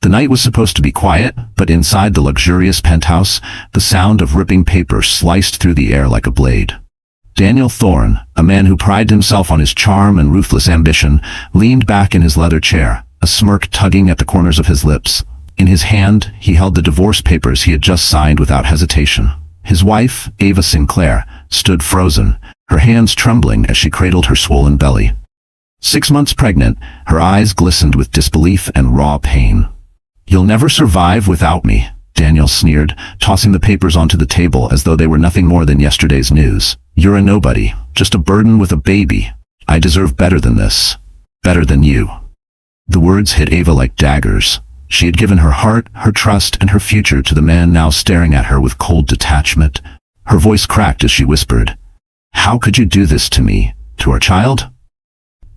The night was supposed to be quiet, but inside the luxurious penthouse, the sound of ripping paper sliced through the air like a blade. Daniel Thorne, a man who prided himself on his charm and ruthless ambition, leaned back in his leather chair, a smirk tugging at the corners of his lips. In his hand, he held the divorce papers he had just signed without hesitation. His wife, Ava Sinclair, stood frozen, her hands trembling as she cradled her swollen belly. 6 months pregnant, her eyes glistened with disbelief and raw pain. "You'll never survive without me," Daniel sneered, tossing the papers onto the table as though they were nothing more than yesterday's news. "You're a nobody, just a burden with a baby. I deserve better than this. Better than you." The words hit Ava like daggers. She had given her heart, her trust, and her future to the man now staring at her with cold detachment. Her voice cracked as she whispered, "How could you do this to me, to our child?"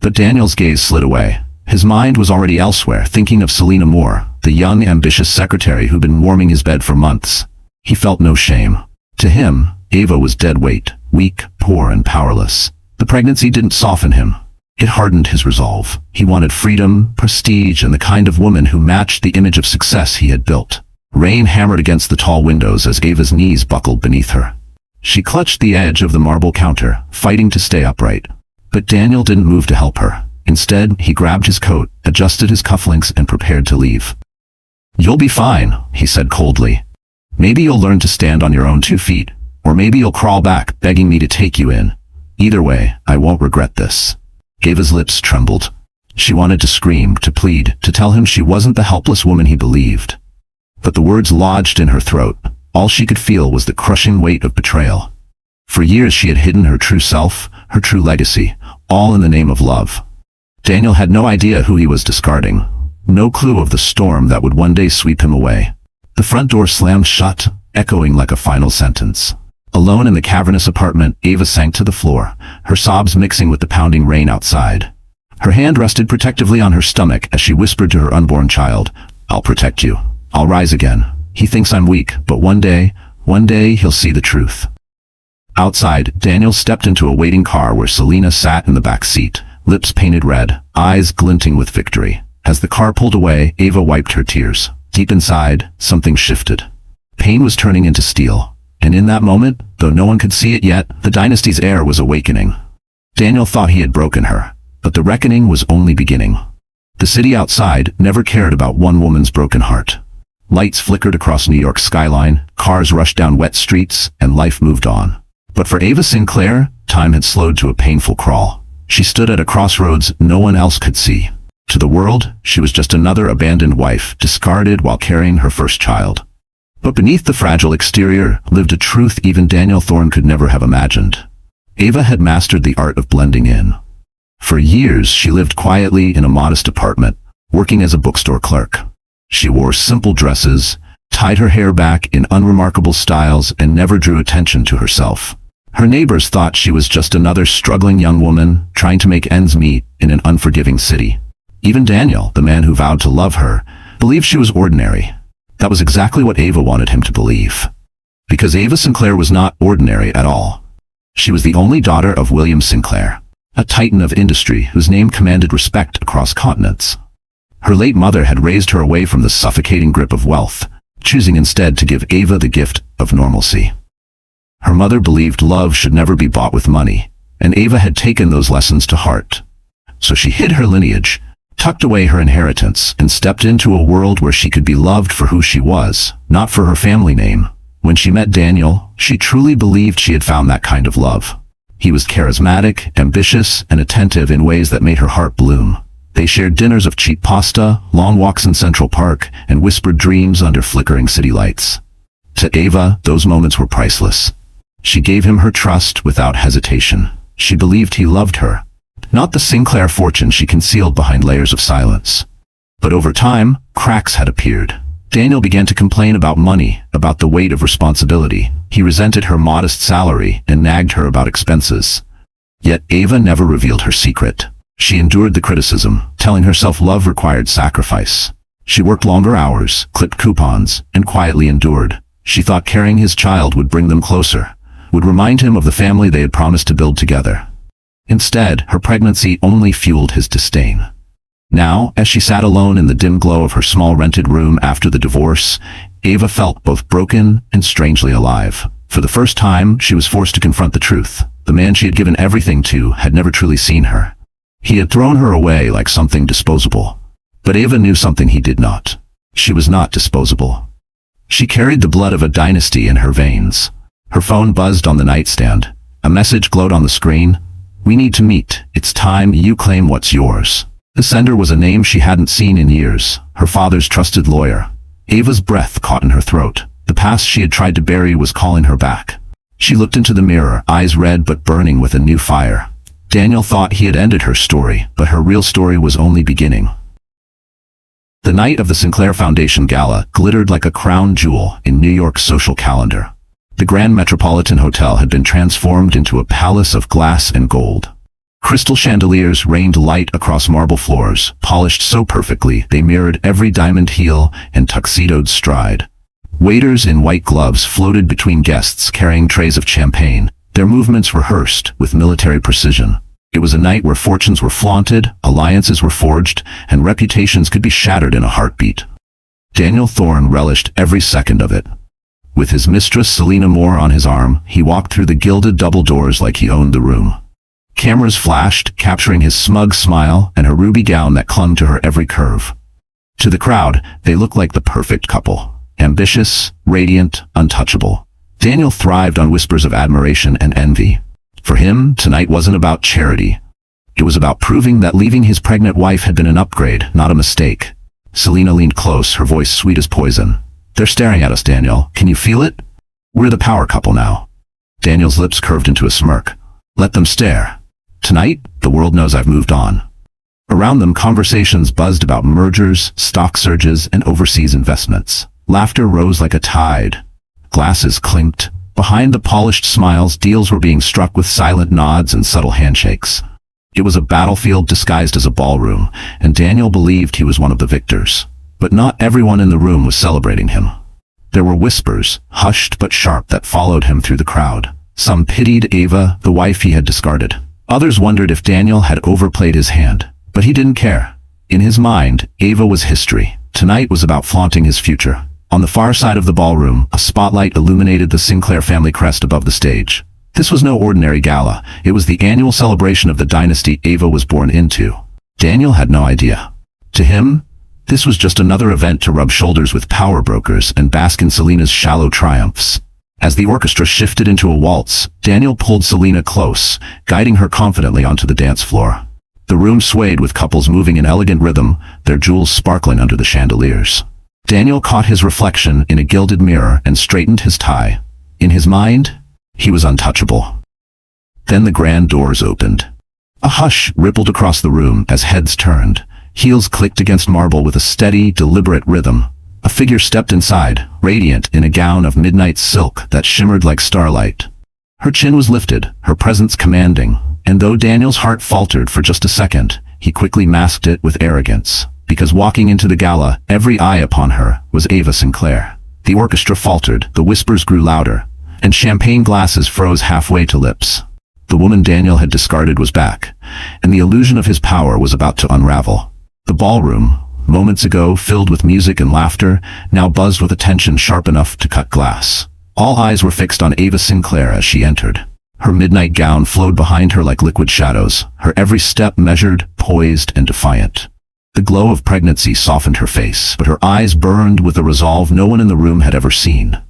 But Daniel's gaze slid away. His mind was already elsewhere, thinking of Selena Moore, the young, ambitious secretary who'd been warming his bed for months. He felt no shame. To him, Ava was dead weight, weak, poor, and powerless. The pregnancy didn't soften him. It hardened his resolve. He wanted freedom, prestige, and the kind of woman who matched the image of success he had built. Rain hammered against the tall windows as Ava's knees buckled beneath her. She clutched the edge of the marble counter, fighting to stay upright. But Daniel didn't move to help her. Instead, he grabbed his coat, adjusted his cufflinks, and prepared to leave. "You'll be fine," he said coldly. "Maybe you'll learn to stand on your own 2 feet, or maybe you'll crawl back, begging me to take you in. Either way, I won't regret this." Ava's lips trembled. She wanted to scream, to plead, to tell him she wasn't the helpless woman he believed. But the words lodged in her throat. All she could feel was the crushing weight of betrayal. For years she had hidden her true self, her true legacy, all in the name of love. Daniel had no idea who he was discarding, no clue of the storm that would one day sweep him away. The front door slammed shut, echoing like a final sentence. Alone in the cavernous apartment, Ava sank to the floor, her sobs mixing with the pounding rain outside. Her hand rested protectively on her stomach as she whispered to her unborn child, "I'll protect you. I'll rise again. He thinks I'm weak, but one day he'll see the truth." Outside, Daniel stepped into a waiting car where Selena sat in the back seat, lips painted red, eyes glinting with victory. As the car pulled away, Ava wiped her tears. Deep inside, something shifted. Pain was turning into steel. And in that moment, though no one could see it yet, the Dynasty's heir was awakening. Daniel thought he had broken her, but the reckoning was only beginning. The city outside never cared about one woman's broken heart. Lights flickered across New York's skyline, cars rushed down wet streets, and life moved on. But for Ava Sinclair, time had slowed to a painful crawl. She stood at a crossroads no one else could see. To the world, she was just another abandoned wife, discarded while carrying her first child. But beneath the fragile exterior lived a truth even Daniel Thorne could never have imagined. Ava had mastered the art of blending in. For years, she lived quietly in a modest apartment, working as a bookstore clerk. She wore simple dresses, tied her hair back in unremarkable styles, and never drew attention to herself. Her neighbors thought she was just another struggling young woman trying to make ends meet in an unforgiving city. Even Daniel, the man who vowed to love her, believed she was ordinary. That was exactly what Ava wanted him to believe. Because Ava Sinclair was not ordinary at all. She was the only daughter of William Sinclair, a titan of industry whose name commanded respect across continents. Her late mother had raised her away from the suffocating grip of wealth, choosing instead to give Ava the gift of normalcy. Her mother believed love should never be bought with money, and Ava had taken those lessons to heart. So she hid her lineage, tucked away her inheritance, and stepped into a world where she could be loved for who she was, not for her family name. When she met Daniel, she truly believed she had found that kind of love. He was charismatic, ambitious, and attentive in ways that made her heart bloom. They shared dinners of cheap pasta, long walks in Central Park, and whispered dreams under flickering city lights. To Ava, those moments were priceless. She gave him her trust without hesitation. She believed he loved her, not the Sinclair fortune she concealed behind layers of silence. But over time, cracks had appeared. Daniel began to complain about money, about the weight of responsibility. He resented her modest salary and nagged her about expenses. Yet Ava never revealed her secret. She endured the criticism, telling herself love required sacrifice. She worked longer hours, clipped coupons, and quietly endured. She thought carrying his child would bring them closer, would remind him of the family they had promised to build together. Instead, her pregnancy only fueled his disdain. Now, as she sat alone in the dim glow of her small rented room after the divorce, Ava felt both broken and strangely alive. For the first time, she was forced to confront the truth. The man she had given everything to had never truly seen her. He had thrown her away like something disposable. But Ava knew something he did not. She was not disposable. She carried the blood of a dynasty in her veins. Her phone buzzed on the nightstand. A message glowed on the screen. "We need to meet. It's time you claim what's yours." The sender was a name she hadn't seen in years, her father's trusted lawyer. Ava's breath caught in her throat. The past she had tried to bury was calling her back. She looked into the mirror, eyes red but burning with a new fire. Daniel thought he had ended her story, but her real story was only beginning. The night of the Sinclair Foundation Gala glittered like a crown jewel in New York's social calendar. The Grand Metropolitan Hotel had been transformed into a palace of glass and gold. Crystal chandeliers rained light across marble floors, polished so perfectly they mirrored every diamond heel and tuxedoed stride. Waiters in white gloves floated between guests carrying trays of champagne, their movements rehearsed with military precision. It was a night where fortunes were flaunted, alliances were forged, and reputations could be shattered in a heartbeat. Daniel Thorne relished every second of it. With his mistress Selena Moore on his arm, he walked through the gilded double doors like he owned the room. Cameras flashed, capturing his smug smile and her ruby gown that clung to her every curve. To the crowd, they looked like the perfect couple. Ambitious, radiant, untouchable. Daniel thrived on whispers of admiration and envy. For him, tonight wasn't about charity. It was about proving that leaving his pregnant wife had been an upgrade, not a mistake. Selena leaned close, her voice sweet as poison. "They're staring at us, Daniel. Can you feel it? We're the power couple now." Daniel's lips curved into a smirk. "Let them stare. Tonight, the world knows I've moved on." Around them, conversations buzzed about mergers, stock surges, and overseas investments. Laughter rose like a tide. Glasses clinked. Behind the polished smiles, deals were being struck with silent nods and subtle handshakes. It was a battlefield disguised as a ballroom, and Daniel believed he was one of the victors. But not everyone in the room was celebrating him. There were whispers, hushed but sharp, that followed him through the crowd. Some pitied Ava, the wife he had discarded. Others wondered if Daniel had overplayed his hand. But he didn't care. In his mind, Ava was history. Tonight was about flaunting his future. On the far side of the ballroom, a spotlight illuminated the Sinclair family crest above the stage. This was no ordinary gala. It was the annual celebration of the dynasty Ava was born into. Daniel had no idea. To him, this was just another event to rub shoulders with power brokers and bask in Selena's shallow triumphs. As the orchestra shifted into a waltz, Daniel pulled Selena close, guiding her confidently onto the dance floor. The room swayed with couples moving in elegant rhythm, their jewels sparkling under the chandeliers. Daniel caught his reflection in a gilded mirror and straightened his tie. In his mind, he was untouchable. Then the grand doors opened. A hush rippled across the room as heads turned. Heels clicked against marble with a steady, deliberate rhythm. A figure stepped inside, radiant in a gown of midnight silk that shimmered like starlight. Her chin was lifted, her presence commanding, and though Daniel's heart faltered for just a second, he quickly masked it with arrogance. Because walking into the gala, every eye upon her was Ava Sinclair. The orchestra faltered, the whispers grew louder, and champagne glasses froze halfway to lips. The woman Daniel had discarded was back, and the illusion of his power was about to unravel. The ballroom, moments ago filled with music and laughter, now buzzed with attention sharp enough to cut glass. All eyes were fixed on Ava Sinclair as she entered. Her midnight gown flowed behind her like liquid shadows, her every step measured, poised, and defiant. The glow of pregnancy softened her face, but her eyes burned with a resolve no one in the room had ever seen.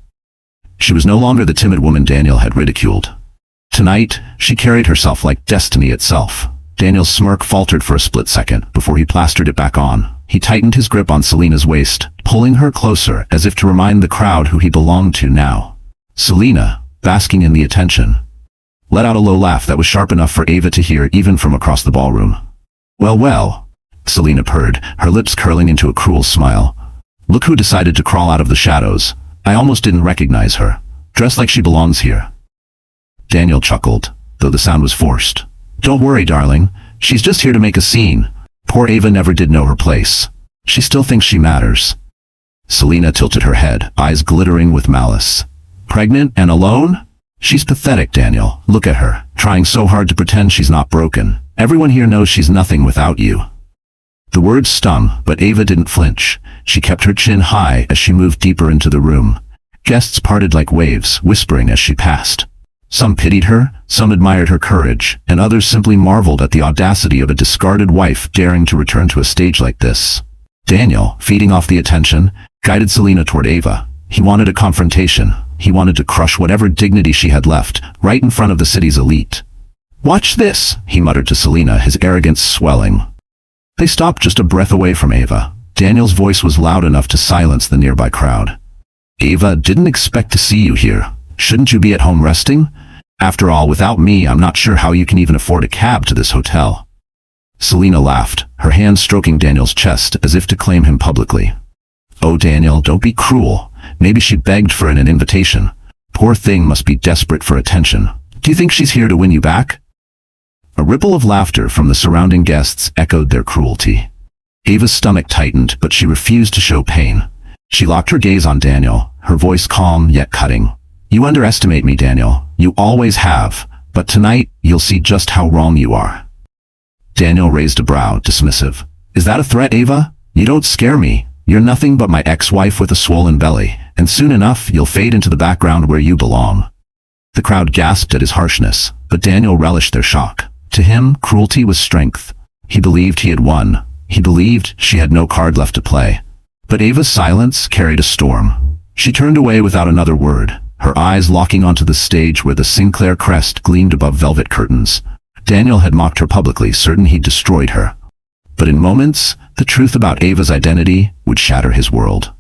She was no longer the timid woman Daniel had ridiculed. Tonight, she carried herself like destiny itself. Daniel's smirk faltered for a split second before he plastered it back on. He tightened his grip on Selena's waist, pulling her closer as if to remind the crowd who he belonged to now. Selena, basking in the attention, let out a low laugh that was sharp enough for Ava to hear even from across the ballroom. Well, Selena purred, her lips curling into a cruel smile. Look who decided to crawl out of the shadows. I almost didn't recognize her. Dressed like she belongs here. Daniel chuckled, though the sound was forced. Don't worry, darling. She's just here to make a scene. Poor Ava never did know her place. She still thinks she matters. Selena tilted her head, eyes glittering with malice. Pregnant and alone? She's pathetic, Daniel. Look at her, trying so hard to pretend she's not broken. Everyone here knows she's nothing without you. The words stung, but Ava didn't flinch. She kept her chin high as she moved deeper into the room. Guests parted like waves, whispering as she passed. Some pitied her, some admired her courage, and others simply marveled at the audacity of a discarded wife daring to return to a stage like this. Daniel, feeding off the attention, guided Selena toward Ava. He wanted a confrontation. He wanted to crush whatever dignity she had left, right in front of the city's elite. "Watch this," he muttered to Selena, his arrogance swelling. They stopped just a breath away from Ava. Daniel's voice was loud enough to silence the nearby crowd. "Ava, didn't expect to see you here. Shouldn't you be at home resting? After all, without me, I'm not sure how you can even afford a cab to this hotel." Selena laughed, her hand stroking Daniel's chest as if to claim him publicly. "Oh, Daniel, don't be cruel. Maybe she begged for an invitation. Poor thing must be desperate for attention. Do you think she's here to win you back?" A ripple of laughter from the surrounding guests echoed their cruelty. Ava's stomach tightened, but she refused to show pain. She locked her gaze on Daniel, her voice calm yet cutting. "You underestimate me, Daniel. You always have. But tonight, you'll see just how wrong you are." Daniel raised a brow, dismissive. "Is that a threat, Ava? You don't scare me. You're nothing but my ex-wife with a swollen belly, and soon enough you'll fade into the background where you belong." The crowd gasped at his harshness, but Daniel relished their shock. To him, cruelty was strength. He believed he had won. He believed she had no card left to play. But Ava's silence carried a storm. She turned away without another word, her eyes locking onto the stage where the Sinclair crest gleamed above velvet curtains. Daniel had mocked her publicly, certain he'd destroyed her. But in moments, the truth about Ava's identity would shatter his world.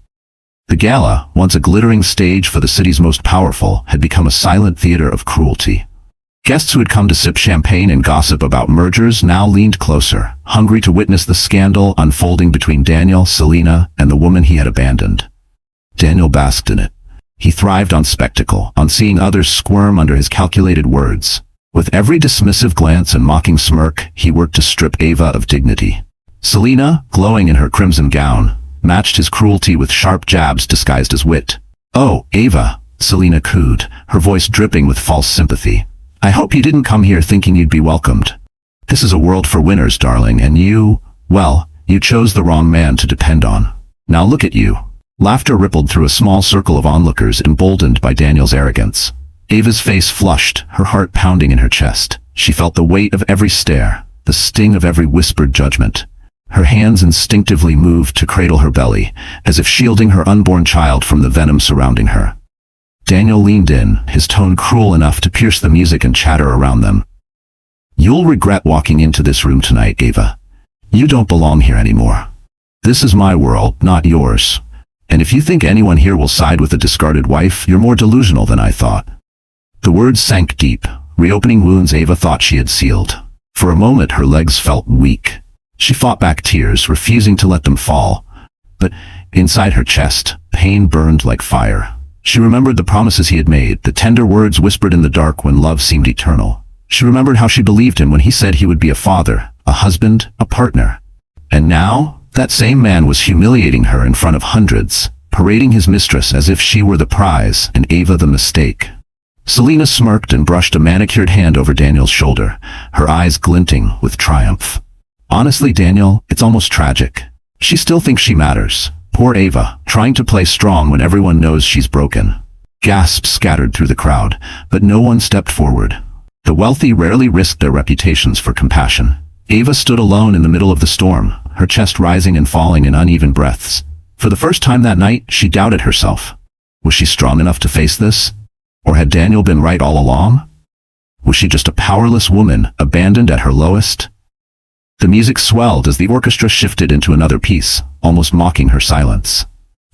The gala, once a glittering stage for the city's most powerful, had become a silent theater of cruelty. Guests who had come to sip champagne and gossip about mergers now leaned closer, hungry to witness the scandal unfolding between Daniel, Selena, and the woman he had abandoned. Daniel basked in it. He thrived on spectacle, on seeing others squirm under his calculated words. With every dismissive glance and mocking smirk, he worked to strip Ava of dignity. Selena, glowing in her crimson gown, matched his cruelty with sharp jabs disguised as wit. "Oh, Ava," Selena cooed, her voice dripping with false sympathy. "I hope you didn't come here thinking you'd be welcomed. This is a world for winners, darling, and you, well, you chose the wrong man to depend on. Now look at you." Laughter rippled through a small circle of onlookers, emboldened by Daniel's arrogance. Ava's face flushed, her heart pounding in her chest. She felt the weight of every stare, the sting of every whispered judgment. Her hands instinctively moved to cradle her belly, as if shielding her unborn child from the venom surrounding her. Daniel leaned in, his tone cruel enough to pierce the music and chatter around them. "You'll regret walking into this room tonight, Ava. You don't belong here anymore. This is my world, not yours. And if you think anyone here will side with a discarded wife, you're more delusional than I thought." The words sank deep, reopening wounds Ava thought she had sealed. For a moment her legs felt weak. She fought back tears, refusing to let them fall. But inside her chest, pain burned like fire. She remembered the promises he had made, the tender words whispered in the dark when love seemed eternal. She remembered how she believed him when he said he would be a father, a husband, a partner. And now, that same man was humiliating her in front of hundreds, parading his mistress as if she were the prize and Ava the mistake. Selena smirked and brushed a manicured hand over Daniel's shoulder, her eyes glinting with triumph. "Honestly, Daniel, it's almost tragic. She still thinks she matters. Poor Ava, trying to play strong when everyone knows she's broken." Gasps scattered through the crowd, but no one stepped forward. The wealthy rarely risked their reputations for compassion. Ava stood alone in the middle of the storm, her chest rising and falling in uneven breaths. For the first time that night, she doubted herself. Was she strong enough to face this? Or had Daniel been right all along? Was she just a powerless woman, abandoned at her lowest? The music swelled as the orchestra shifted into another piece, almost mocking her silence.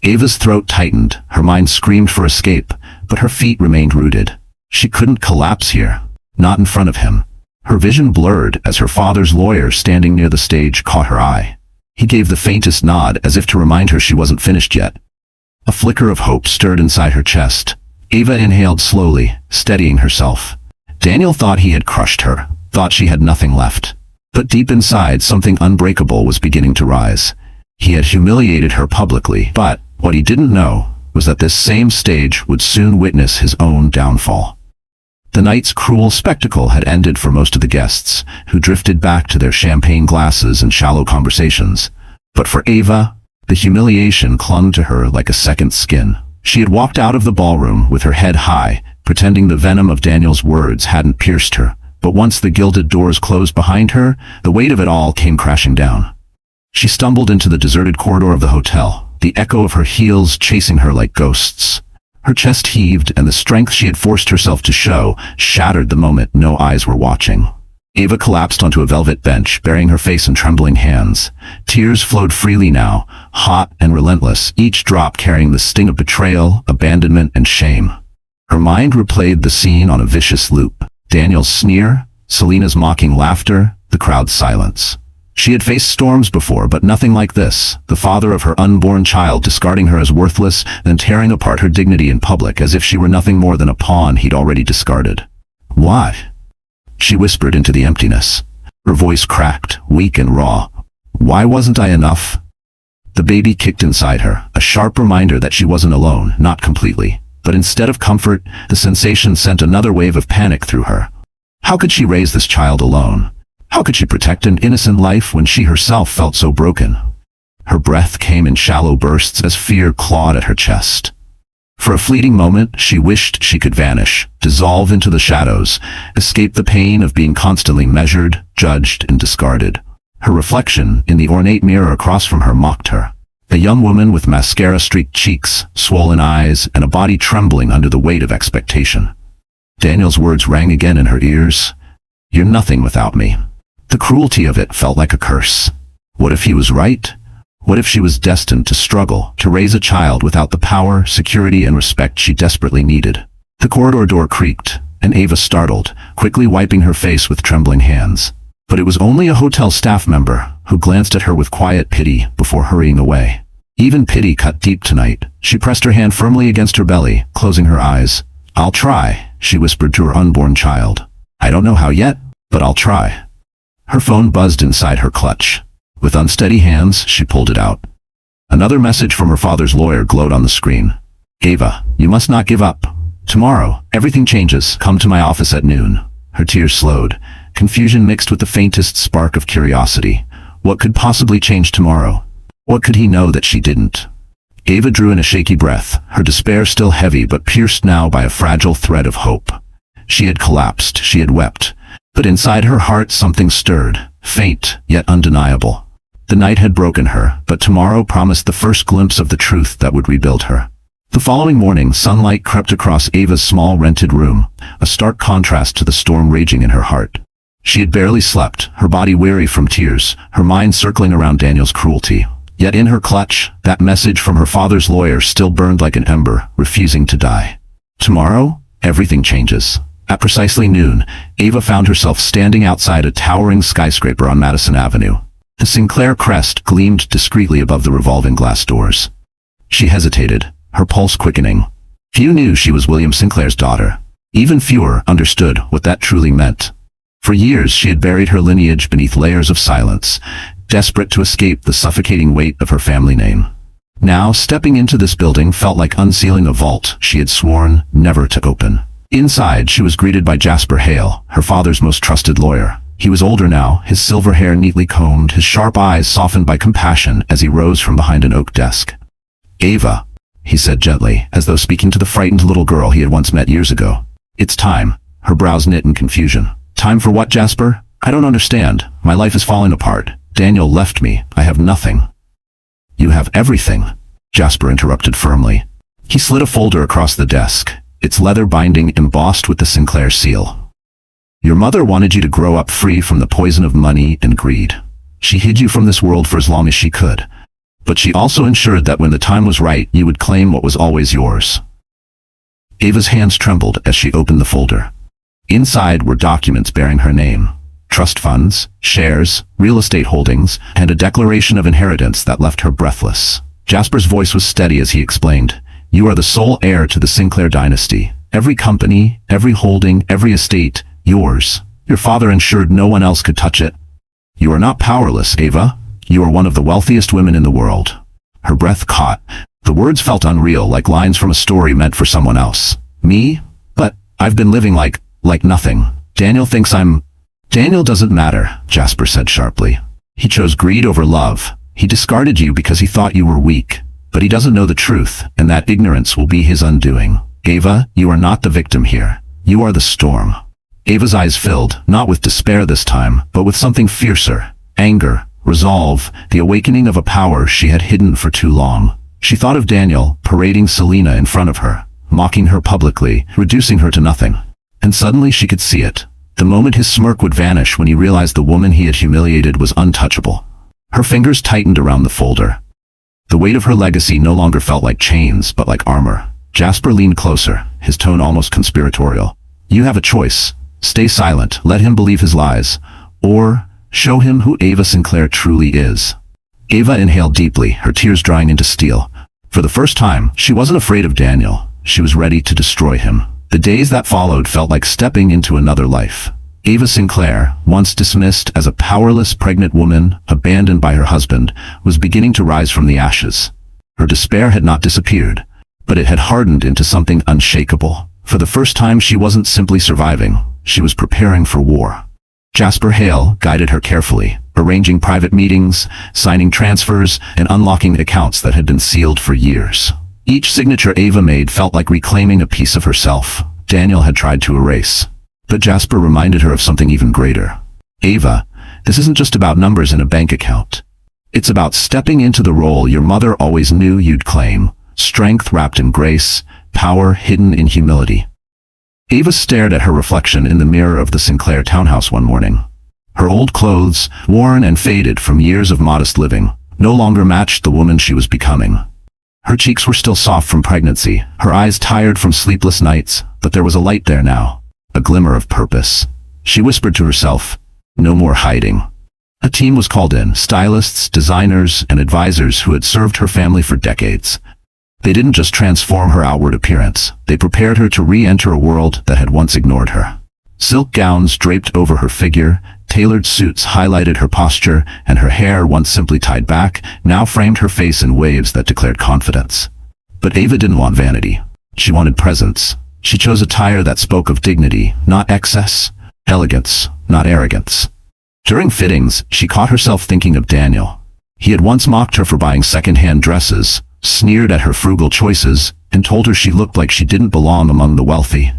Ava's throat tightened, her mind screamed for escape, but her feet remained rooted. She couldn't collapse here, not in front of him. Her vision blurred as her father's lawyer standing near the stage caught her eye. He gave the faintest nod as if to remind her she wasn't finished yet. A flicker of hope stirred inside her chest. Ava inhaled slowly, steadying herself. Daniel thought he had crushed her, thought she had nothing left. But deep inside, something unbreakable was beginning to rise. He had humiliated her publicly, but what he didn't know was that this same stage would soon witness his own downfall. The night's cruel spectacle had ended for most of the guests, who drifted back to their champagne glasses and shallow conversations. But for Ava, the humiliation clung to her like a second skin. She had walked out of the ballroom with her head high, pretending the venom of Daniel's words hadn't pierced her. But once the gilded doors closed behind her, the weight of it all came crashing down. She stumbled into the deserted corridor of the hotel, the echo of her heels chasing her like ghosts. Her chest heaved, and the strength she had forced herself to show shattered the moment no eyes were watching. Ava collapsed onto a velvet bench, burying her face in trembling hands. Tears flowed freely now, hot and relentless, each drop carrying the sting of betrayal, abandonment, and shame. Her mind replayed the scene on a vicious loop. Daniel's sneer, Selena's mocking laughter, the crowd's silence. She had faced storms before, but nothing like this. The father of her unborn child discarding her as worthless, then tearing apart her dignity in public as if she were nothing more than a pawn he'd already discarded. "Why?" she whispered into the emptiness. Her voice cracked, weak and raw. "Why wasn't I enough?" The baby kicked inside her, a sharp reminder that she wasn't alone, not completely. But instead of comfort, the sensation sent another wave of panic through her. How could she raise this child alone? How could she protect an innocent life when she herself felt so broken? Her breath came in shallow bursts as fear clawed at her chest. For a fleeting moment, she wished she could vanish, dissolve into the shadows, escape the pain of being constantly measured, judged, and discarded. Her reflection in the ornate mirror across from her mocked her. A young woman with mascara-streaked cheeks, swollen eyes, and a body trembling under the weight of expectation. Daniel's words rang again in her ears. "You're nothing without me." The cruelty of it felt like a curse. What if he was right? What if she was destined to struggle, to raise a child without the power, security, and respect she desperately needed? The corridor door creaked, and Ava startled, quickly wiping her face with trembling hands. But it was only a hotel staff member, who glanced at her with quiet pity before hurrying away. Even pity cut deep tonight. She pressed her hand firmly against her belly, closing her eyes. "I'll try," she whispered to her unborn child. "I don't know how yet, but I'll try." Her phone buzzed inside her clutch. With unsteady hands, she pulled it out. Another message from her father's lawyer glowed on the screen. "Ava, you must not give up. Tomorrow, everything changes. Come to my office at noon." Her tears slowed, confusion mixed with the faintest spark of curiosity. What could possibly change tomorrow? What could he know that she didn't? Ava drew in a shaky breath, her despair still heavy but pierced now by a fragile thread of hope. She had collapsed, she had wept, but inside her heart something stirred, faint yet undeniable. The night had broken her, but tomorrow promised the first glimpse of the truth that would rebuild her. The following morning, sunlight crept across Ava's small rented room, a stark contrast to the storm raging in her heart. She had barely slept, her body weary from tears, her mind circling around Daniel's cruelty. Yet in her clutch, that message from her father's lawyer still burned like an ember, refusing to die. Tomorrow, everything changes. At precisely noon, Ava found herself standing outside a towering skyscraper on Madison Avenue. The Sinclair crest gleamed discreetly above the revolving glass doors. She hesitated, her pulse quickening. Few knew she was William Sinclair's daughter. Even fewer understood what that truly meant. For years she had buried her lineage beneath layers of silence, desperate to escape the suffocating weight of her family name. Now, stepping into this building felt like unsealing a vault she had sworn never to open. Inside, she was greeted by Jasper Hale, her father's most trusted lawyer. He was older now, his silver hair neatly combed, his sharp eyes softened by compassion as he rose from behind an oak desk. "Ava," he said gently, as though speaking to the frightened little girl he had once met years ago. "It's time." Her brows knit in confusion. "Time for what, Jasper? I don't understand. My life is falling apart. Daniel left me. I have nothing." "You have everything," Jasper interrupted firmly. He slid a folder across the desk, its leather binding embossed with the Sinclair seal. "Your mother wanted you to grow up free from the poison of money and greed. She hid you from this world for as long as she could. But she also ensured that when the time was right, you would claim what was always yours." Ava's hands trembled as she opened the folder. Inside were documents bearing her name. Trust funds, shares, real estate holdings, and a declaration of inheritance that left her breathless. Jasper's voice was steady as he explained, "You are the sole heir to the Sinclair dynasty. Every company, every holding, every estate, yours. Your father ensured no one else could touch it. You are not powerless, Ava. You are one of the wealthiest women in the world." Her breath caught. The words felt unreal, like lines from a story meant for someone else. "Me? But I've been living like Like nothing. Daniel doesn't matter, Jasper said sharply. He chose greed over love. He discarded you because he thought you were weak. But he doesn't know the truth, and that ignorance will be his undoing. Ava, you are not the victim here. You are the storm. Ava's eyes filled, not with despair this time, but with something fiercer. Anger, resolve, the awakening of a power she had hidden for too long. She thought of Daniel, parading Selena in front of her, mocking her publicly, reducing her to nothing. And suddenly she could see it. The moment his smirk would vanish when he realized the woman he had humiliated was untouchable. Her fingers tightened around the folder. The weight of her legacy no longer felt like chains, but like armor. Jasper leaned closer, his tone almost conspiratorial. You have a choice. Stay silent, let him believe his lies, or show him who Ava Sinclair truly is. Ava inhaled deeply, her tears drying into steel. For the first time, she wasn't afraid of Daniel. She was ready to destroy him. The days that followed felt like stepping into another life. Ava Sinclair, once dismissed as a powerless pregnant woman, abandoned by her husband, was beginning to rise from the ashes. Her despair had not disappeared, but it had hardened into something unshakable. For the first time, she wasn't simply surviving. She was preparing for war. Jasper Hale guided her carefully, arranging private meetings, signing transfers, and unlocking accounts that had been sealed for years. Each signature Ava made felt like reclaiming a piece of herself Daniel had tried to erase. But Jasper reminded her of something even greater. Ava, this isn't just about numbers in a bank account. It's about stepping into the role your mother always knew you'd claim. Strength wrapped in grace, power hidden in humility. Ava stared at her reflection in the mirror of the Sinclair townhouse one morning. Her old clothes, worn and faded from years of modest living, no longer matched the woman she was becoming. Her cheeks were still soft from pregnancy, her eyes tired from sleepless nights, but there was a light there now, a glimmer of purpose. She whispered to herself, no more hiding. A team was called in, stylists, designers, and advisors who had served her family for decades. They didn't just transform her outward appearance, they prepared her to re-enter a world that had once ignored her. Silk gowns draped over her figure, tailored suits highlighted her posture, and her hair, once simply tied back, now framed her face in waves that declared confidence. But Ava didn't want vanity. She wanted presence. She chose attire that spoke of dignity, not excess, elegance, not arrogance. During fittings, she caught herself thinking of Daniel. He had once mocked her for buying second-hand dresses, sneered at her frugal choices, and told her she looked like she didn't belong among the wealthy.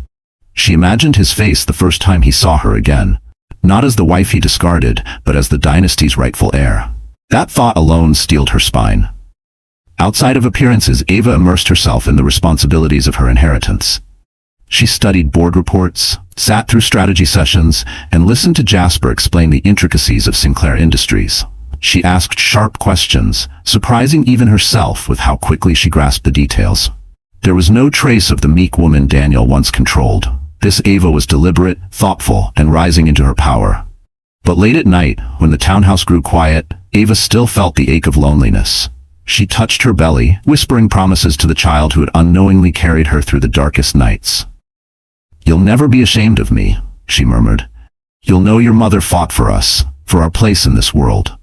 She imagined his face the first time he saw her again, not as the wife he discarded, but as the dynasty's rightful heir. That thought alone steeled her spine. Outside of appearances, Ava immersed herself in the responsibilities of her inheritance. She studied board reports, sat through strategy sessions, and listened to Jasper explain the intricacies of Sinclair Industries. She asked sharp questions, surprising even herself with how quickly she grasped the details. There was no trace of the meek woman Daniel once controlled. This Ava was deliberate, thoughtful, and rising into her power. But late at night, when the townhouse grew quiet, Ava still felt the ache of loneliness. She touched her belly, whispering promises to the child who had unknowingly carried her through the darkest nights. You'll never be ashamed of me, she murmured. You'll know your mother fought for us, for our place in this world.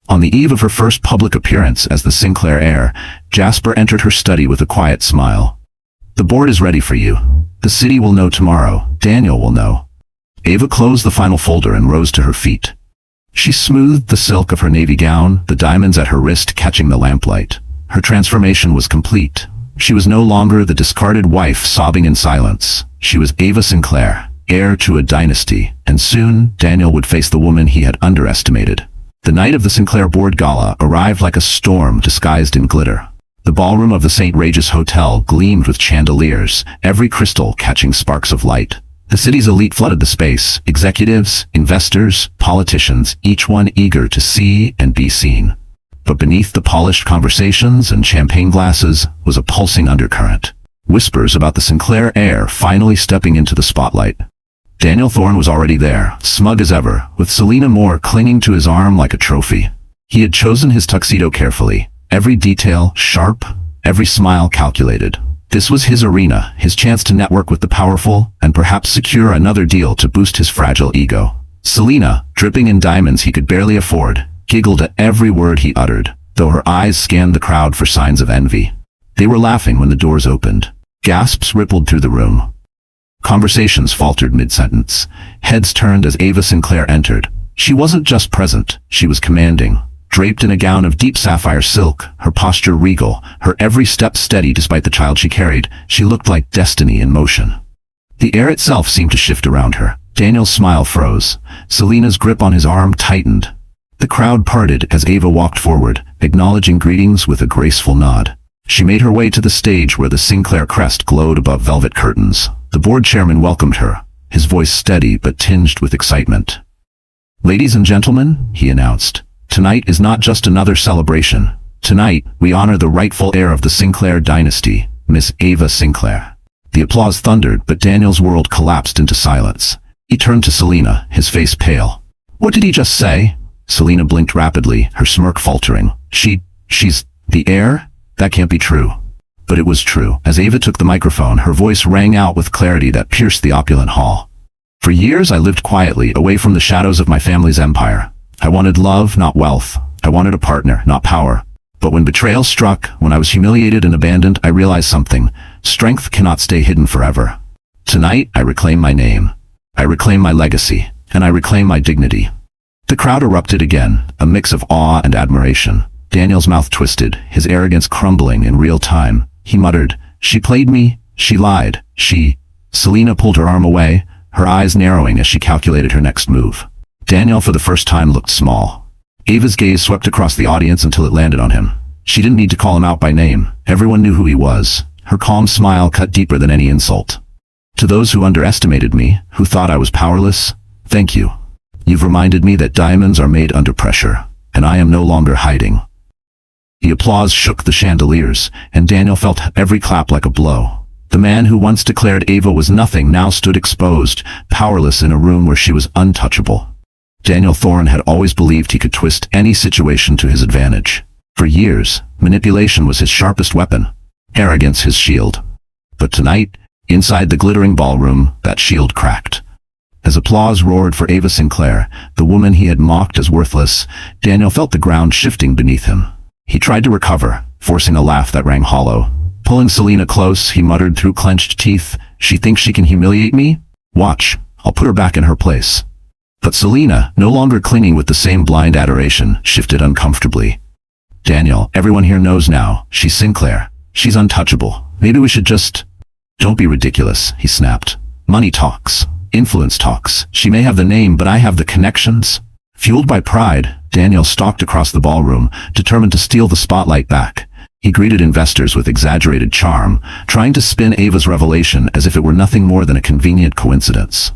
On the eve of her first public appearance as the Sinclair heir, Jasper entered her study with a quiet smile. The board is ready for you. The city will know tomorrow. Daniel will know. Ava closed the final folder and rose to her feet. She smoothed the silk of her navy gown, the diamonds at her wrist catching the lamplight. Her transformation was complete. She was no longer the discarded wife sobbing in silence. She was Ava Sinclair, heir to a dynasty, and soon Daniel would face the woman he had underestimated. The night of the Sinclair board gala arrived like a storm disguised in glitter. The ballroom of the St. Regis Hotel gleamed with chandeliers, every crystal catching sparks of light. The city's elite flooded the space, executives, investors, politicians, each one eager to see and be seen. But beneath the polished conversations and champagne glasses was a pulsing undercurrent. Whispers about the Sinclair heir finally stepping into the spotlight. Daniel Thorne was already there, smug as ever, with Selena Moore clinging to his arm like a trophy. He had chosen his tuxedo carefully, every detail sharp, every smile calculated. This was his arena, his chance to network with the powerful, and perhaps secure another deal to boost his fragile ego. Selena, dripping in diamonds he could barely afford, giggled at every word he uttered, though her eyes scanned the crowd for signs of envy. They were laughing when the doors opened. Gasps rippled through the room. Conversations faltered mid-sentence. Heads turned as Ava Sinclair entered. She wasn't just present, she was commanding. Draped in a gown of deep sapphire silk, her posture regal, her every step steady despite the child she carried, she looked like destiny in motion. The air itself seemed to shift around her. Daniel's smile froze. Selena's grip on his arm tightened. The crowd parted as Ava walked forward, acknowledging greetings with a graceful nod. She made her way to the stage where the Sinclair crest glowed above velvet curtains. The board chairman welcomed her, his voice steady but tinged with excitement. "Ladies and gentlemen," he announced, "tonight is not just another celebration. Tonight, we honor the rightful heir of the Sinclair dynasty, Miss Ava Sinclair." The applause thundered, but Daniel's world collapsed into silence. He turned to Selena, his face pale. "What did he just say?" Selena blinked rapidly, her smirk faltering. She's the heir? That can't be true." But it was true. As Ava took the microphone, her voice rang out with clarity that pierced the opulent hall. "For years I lived quietly, away from the shadows of my family's empire. I wanted love, not wealth. I wanted a partner, not power. But when betrayal struck, when I was humiliated and abandoned, I realized something. Strength cannot stay hidden forever. Tonight, I reclaim my name. I reclaim my legacy. And I reclaim my dignity." The crowd erupted again, a mix of awe and admiration. Daniel's mouth twisted, his arrogance crumbling in real time. He muttered, "She played me. She lied. Selena pulled her arm away, her eyes narrowing as she calculated her next move. Daniel for the first time looked small. Ava's gaze swept across the audience until it landed on him. She didn't need to call him out by name. Everyone knew who he was. Her calm smile cut deeper than any insult. "To those who underestimated me, who thought I was powerless, thank you. You've reminded me that diamonds are made under pressure, and I am no longer hiding." The applause shook the chandeliers, and Daniel felt every clap like a blow. The man who once declared Ava was nothing now stood exposed, powerless in a room where she was untouchable. Daniel Thorne had always believed he could twist any situation to his advantage. For years, manipulation was his sharpest weapon, arrogance his shield. But tonight, inside the glittering ballroom, that shield cracked. As applause roared for Ava Sinclair, the woman he had mocked as worthless, Daniel felt the ground shifting beneath him. He tried to recover, forcing a laugh that rang hollow. Pulling Selena close, he muttered through clenched teeth, "She thinks she can humiliate me? Watch, I'll put her back in her place." But Selena, no longer clinging with the same blind adoration, shifted uncomfortably. "Daniel, everyone here knows now, she's Sinclair. She's untouchable. Maybe we should just—" "Don't be ridiculous," he snapped. "Money talks. Influence talks. She may have the name, but I have the connections." Fueled by pride, Daniel stalked across the ballroom, determined to steal the spotlight back. He greeted investors with exaggerated charm, trying to spin Ava's revelation as if it were nothing more than a convenient coincidence.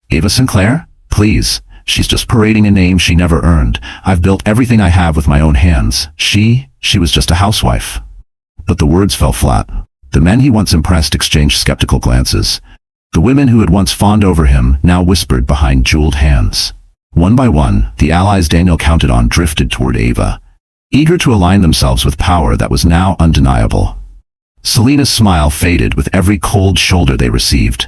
"Ava Sinclair? Please. She's just parading a name she never earned. I've built everything I have with my own hands. She was just a housewife." But the words fell flat. The men he once impressed exchanged skeptical glances. The women who had once fawned over him now whispered behind jeweled hands. One by one, the allies Daniel counted on drifted toward Ava, eager to align themselves with power that was now undeniable. Selena's smile faded with every cold shoulder they received.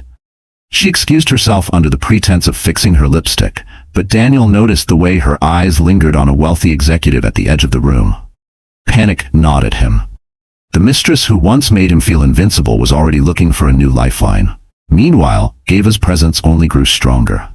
She excused herself under the pretense of fixing her lipstick, but Daniel noticed the way her eyes lingered on a wealthy executive at the edge of the room. Panic gnawed at him. The mistress who once made him feel invincible was already looking for a new lifeline. Meanwhile, Ava's presence only grew stronger.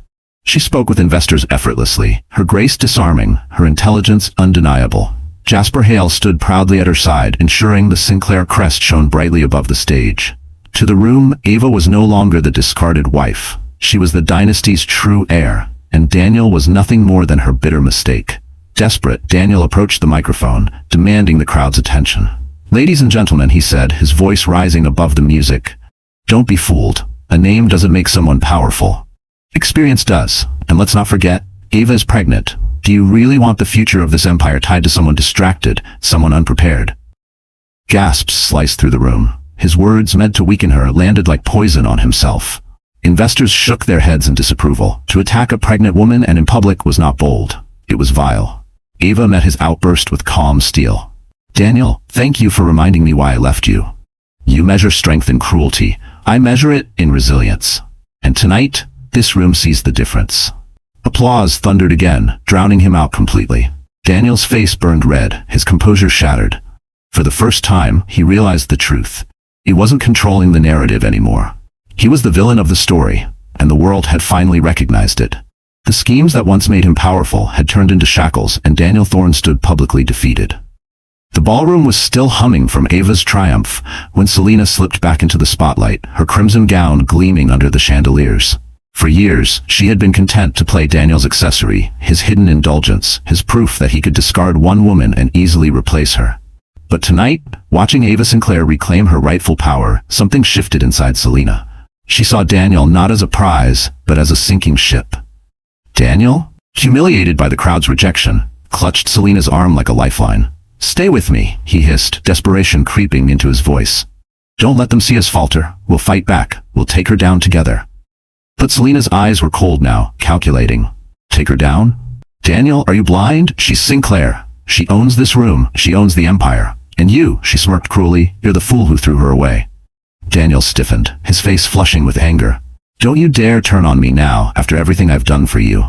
She spoke with investors effortlessly, her grace disarming, her intelligence undeniable. Jasper Hale stood proudly at her side, ensuring the Sinclair crest shone brightly above the stage. To the room, Ava was no longer the discarded wife. She was the dynasty's true heir, and Daniel was nothing more than her bitter mistake. Desperate, Daniel approached the microphone, demanding the crowd's attention. "Ladies and gentlemen," he said, his voice rising above the music. "Don't be fooled. A name doesn't make someone powerful. Experience does. And let's not forget, Ava is pregnant. Do you really want the future of this empire tied to someone distracted, someone unprepared?" Gasps sliced through the room. His words, meant to weaken her, landed like poison on himself. Investors shook their heads in disapproval. To attack a pregnant woman and in public was not bold. It was vile. Ava met his outburst with calm steel. "Daniel, thank you for reminding me why I left you. You measure strength in cruelty. I measure it in resilience. And tonight, this room sees the difference." Applause thundered again, drowning him out completely. Daniel's face burned red, his composure shattered. For the first time, he realized the truth. He wasn't controlling the narrative anymore. He was the villain of the story, and the world had finally recognized it. The schemes that once made him powerful had turned into shackles, and Daniel Thorne stood publicly defeated. The ballroom was still humming from Ava's triumph when Selena slipped back into the spotlight, her crimson gown gleaming under the chandeliers. For years, she had been content to play Daniel's accessory, his hidden indulgence, his proof that he could discard one woman and easily replace her. But tonight, watching Ava Sinclair reclaim her rightful power, something shifted inside Selena. She saw Daniel not as a prize, but as a sinking ship. Daniel, humiliated by the crowd's rejection, clutched Selena's arm like a lifeline. "Stay with me," he hissed, desperation creeping into his voice. "Don't let them see us falter. We'll fight back. We'll take her down together." But Selena's eyes were cold now, calculating. Take her down? Daniel, are you blind? She's Sinclair. She owns this room. She owns the empire. And you, she smirked cruelly, you're the fool who threw her away. Daniel stiffened, his face flushing with anger. Don't you dare turn on me now, after everything I've done for you.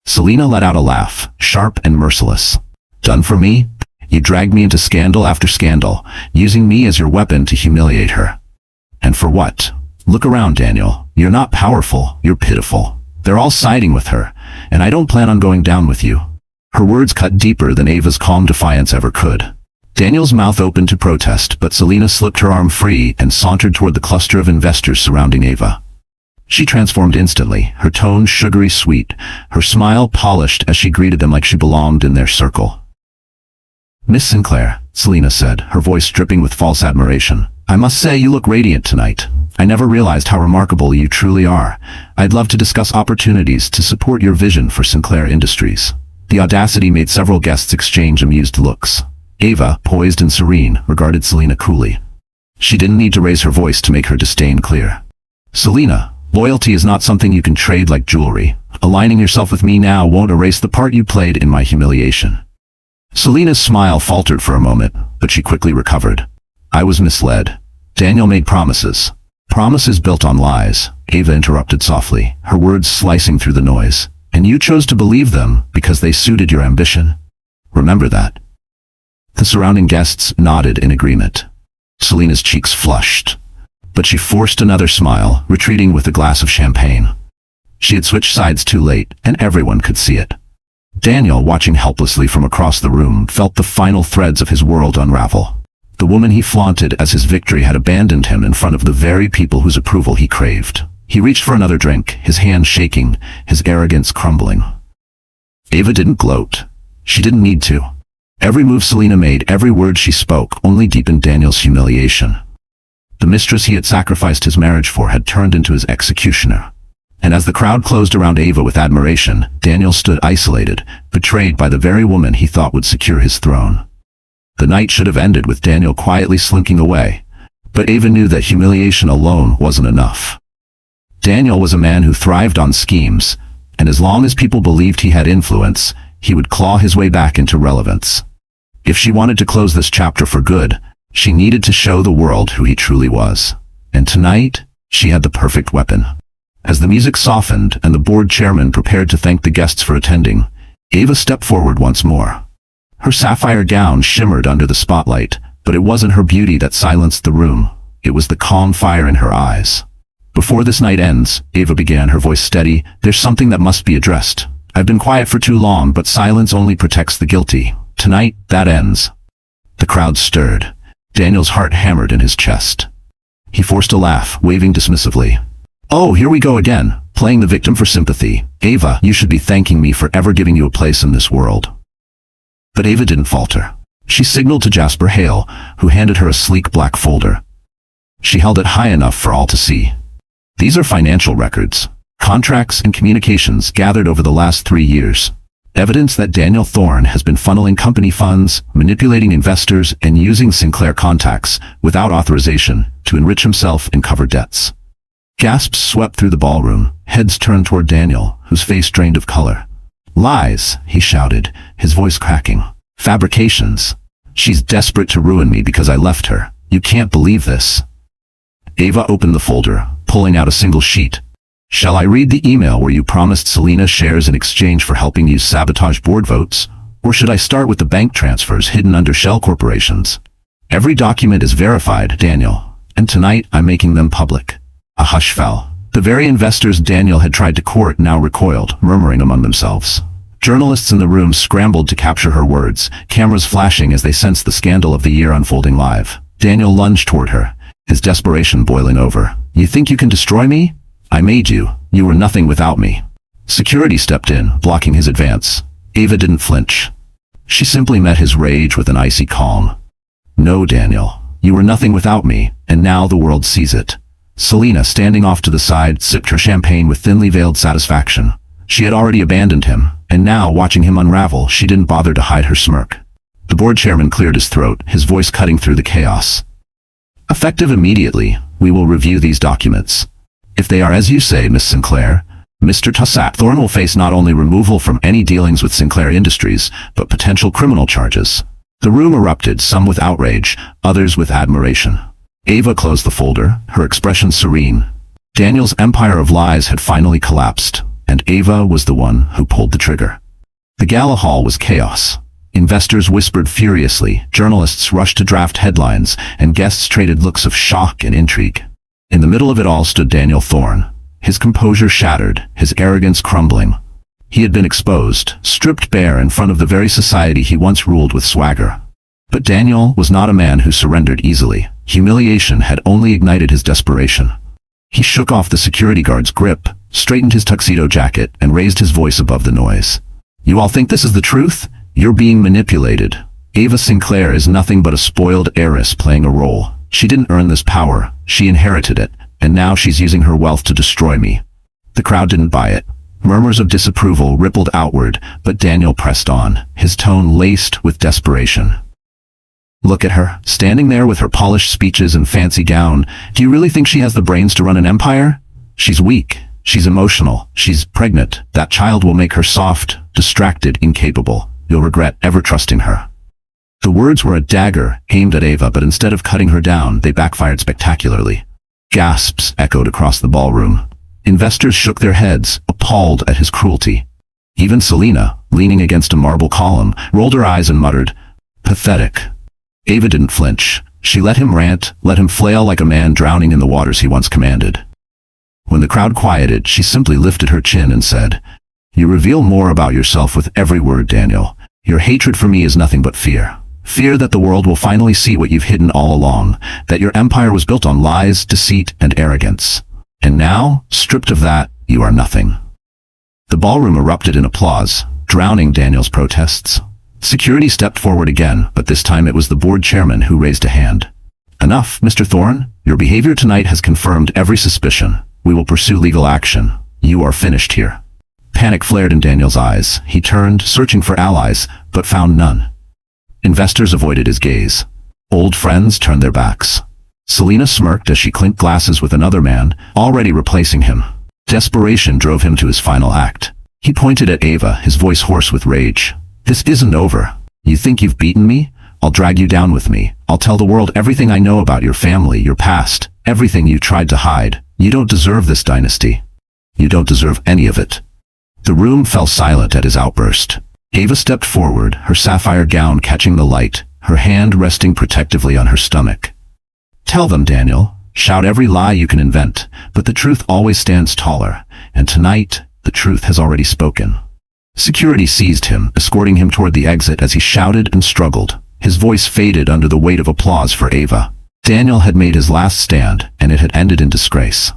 Selena let out a laugh, sharp and merciless. Done for me? You dragged me into scandal after scandal, using me as your weapon to humiliate her. And for what? Look around, Daniel. You're not powerful, you're pitiful. They're all siding with her, and I don't plan on going down with you. Her words cut deeper than Ava's calm defiance ever could. Daniel's mouth opened to protest, but Selena slipped her arm free and sauntered toward the cluster of investors surrounding Ava. She transformed instantly, her tone sugary sweet, her smile polished as she greeted them like she belonged in their circle. Miss Sinclair, Selena said, her voice dripping with false admiration. I must say you look radiant tonight. I never realized how remarkable you truly are. I'd love to discuss opportunities to support your vision for Sinclair Industries. The audacity made several guests exchange amused looks. Ava, poised and serene, regarded Selena coolly. She didn't need to raise her voice to make her disdain clear. Selena, loyalty is not something you can trade like jewelry. Aligning yourself with me now won't erase the part you played in my humiliation. Selena's smile faltered for a moment, but she quickly recovered. I was misled. Daniel made promises. Promises built on lies, Ava interrupted softly, her words slicing through the noise. And you chose to believe them because they suited your ambition? Remember that. The surrounding guests nodded in agreement. Selena's cheeks flushed, but she forced another smile, retreating with a glass of champagne. She had switched sides too late, and everyone could see it. Daniel, watching helplessly from across the room, felt the final threads of his world unravel. The woman he flaunted as his victory had abandoned him in front of the very people whose approval he craved. He reached for another drink, his hand shaking, his arrogance crumbling. Ava didn't gloat. She didn't need to. Every move Selena made, every word she spoke, only deepened Daniel's humiliation. The mistress he had sacrificed his marriage for had turned into his executioner. And as the crowd closed around Ava with admiration, Daniel stood isolated, betrayed by the very woman he thought would secure his throne. The night should have ended with Daniel quietly slinking away, but Ava knew that humiliation alone wasn't enough. Daniel was a man who thrived on schemes, and as long as people believed he had influence, he would claw his way back into relevance. If she wanted to close this chapter for good, she needed to show the world who he truly was. And tonight, she had the perfect weapon. As the music softened and the board chairman prepared to thank the guests for attending, Ava stepped forward once more. Her sapphire gown shimmered under the spotlight, but it wasn't her beauty that silenced the room. It was the calm fire in her eyes. Before this night ends, Ava began, her voice steady, there's something that must be addressed. I've been quiet for too long, but silence only protects the guilty. Tonight, that ends. The crowd stirred. Daniel's heart hammered in his chest. He forced a laugh, waving dismissively. Oh, here we go again, playing the victim for sympathy. Ava, you should be thanking me for ever giving you a place in this world. But Ava didn't falter. She signaled to Jasper Hale, who handed her a sleek black folder. She held it high enough for all to see. These are financial records, contracts and communications gathered over the last 3 years. Evidence that Daniel Thorne has been funneling company funds, manipulating investors, and using Sinclair contacts, without authorization, to enrich himself and cover debts. Gasps swept through the ballroom, heads turned toward Daniel, whose face drained of color. Lies, he shouted, his voice cracking. Fabrications. She's desperate to ruin me because I left her. You can't believe this. Ava opened the folder, pulling out a single sheet. Shall I read the email where you promised Selena shares in exchange for helping you sabotage board votes? Or should I start with the bank transfers hidden under shell corporations? Every document is verified, Daniel, and tonight I'm making them public. A hush fell. The very investors Daniel had tried to court now recoiled, murmuring among themselves. Journalists in the room scrambled to capture her words, cameras flashing as they sensed the scandal of the year unfolding live. Daniel lunged toward her, his desperation boiling over. "You think you can destroy me? I made you. You were nothing without me." Security stepped in, blocking his advance. Ava didn't flinch. She simply met his rage with an icy calm. "No, Daniel. You were nothing without me, and now the world sees it." Selena, standing off to the side, sipped her champagne with thinly veiled satisfaction. She had already abandoned him, and now, watching him unravel, she didn't bother to hide her smirk. The board chairman cleared his throat, his voice cutting through the chaos. "Effective immediately, we will review these documents. If they are as you say, Miss Sinclair, Mr. Tussat Thorne will face not only removal from any dealings with Sinclair Industries, but potential criminal charges." The room erupted, some with outrage, others with admiration. Ava closed the folder, her expression serene. Daniel's empire of lies had finally collapsed, and Ava was the one who pulled the trigger. The gala hall was chaos. Investors whispered furiously, journalists rushed to draft headlines, and guests traded looks of shock and intrigue. In the middle of it all stood Daniel Thorne, his composure shattered, his arrogance crumbling. He had been exposed, stripped bare in front of the very society he once ruled with swagger. But Daniel was not a man who surrendered easily. Humiliation had only ignited his desperation. He shook off the security guard's grip, straightened his tuxedo jacket, and raised his voice above the noise. "You all think this is the truth? You're being manipulated. Ava Sinclair is nothing but a spoiled heiress playing a role. She didn't earn this power, she inherited it, and now she's using her wealth to destroy me." The crowd didn't buy it. Murmurs of disapproval rippled outward, but Daniel pressed on, his tone laced with desperation. "Look at her, standing there with her polished speeches and fancy gown. Do you really think she has the brains to run an empire? She's weak. She's emotional. She's pregnant. That child will make her soft, distracted, incapable. You'll regret ever trusting her." The words were a dagger aimed at Ava, but instead of cutting her down, they backfired spectacularly. Gasps echoed across the ballroom. Investors shook their heads, appalled at his cruelty. Even Selena, leaning against a marble column, rolled her eyes and muttered, "Pathetic." Ava didn't flinch. She let him rant, let him flail like a man drowning in the waters he once commanded. When the crowd quieted, she simply lifted her chin and said, "You reveal more about yourself with every word, Daniel. Your hatred for me is nothing but fear. Fear that the world will finally see what you've hidden all along, that your empire was built on lies, deceit, and arrogance. And now, stripped of that, you are nothing." The ballroom erupted in applause, drowning Daniel's protests. Security stepped forward again, but this time it was the board chairman who raised a hand. "Enough, Mr. Thorne. Your behavior tonight has confirmed every suspicion. We will pursue legal action. You are finished here." Panic flared in Daniel's eyes. He turned, searching for allies, but found none. Investors avoided his gaze. Old friends turned their backs. Selena smirked as she clinked glasses with another man, already replacing him. Desperation drove him to his final act. He pointed at Ava, his voice hoarse with rage. "This isn't over. You think you've beaten me? I'll drag you down with me. I'll tell the world everything I know about your family, your past, everything you tried to hide. You don't deserve this dynasty. You don't deserve any of it." The room fell silent at his outburst. Ava stepped forward, her sapphire gown catching the light, her hand resting protectively on her stomach. "Tell them, Daniel. Shout every lie you can invent, but the truth always stands taller, and tonight, the truth has already spoken." Security seized him, escorting him toward the exit as he shouted and struggled. His voice faded under the weight of applause for Ava. Daniel had made his last stand, and it had ended in disgrace.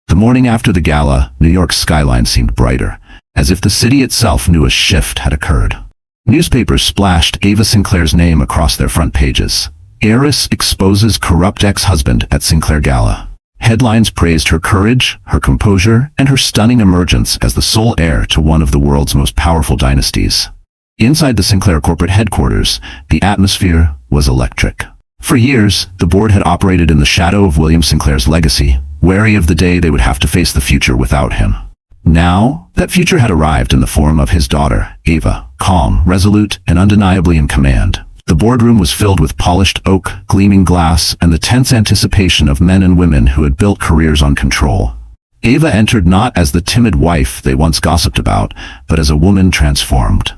The morning after the gala, New York's skyline seemed brighter, as if the city itself knew a shift had occurred. Newspapers splashed Ava Sinclair's name across their front pages. "Heiress exposes corrupt ex-husband at Sinclair Gala." Headlines praised her courage, her composure, and her stunning emergence as the sole heir to one of the world's most powerful dynasties. Inside the Sinclair corporate headquarters, the atmosphere was electric. For years, the board had operated in the shadow of William Sinclair's legacy, wary of the day they would have to face the future without him. Now, that future had arrived in the form of his daughter, Ava, calm, resolute, and undeniably in command. The boardroom was filled with polished oak, gleaming glass, and the tense anticipation of men and women who had built careers on control. Ava entered not as the timid wife they once gossiped about, but as a woman transformed.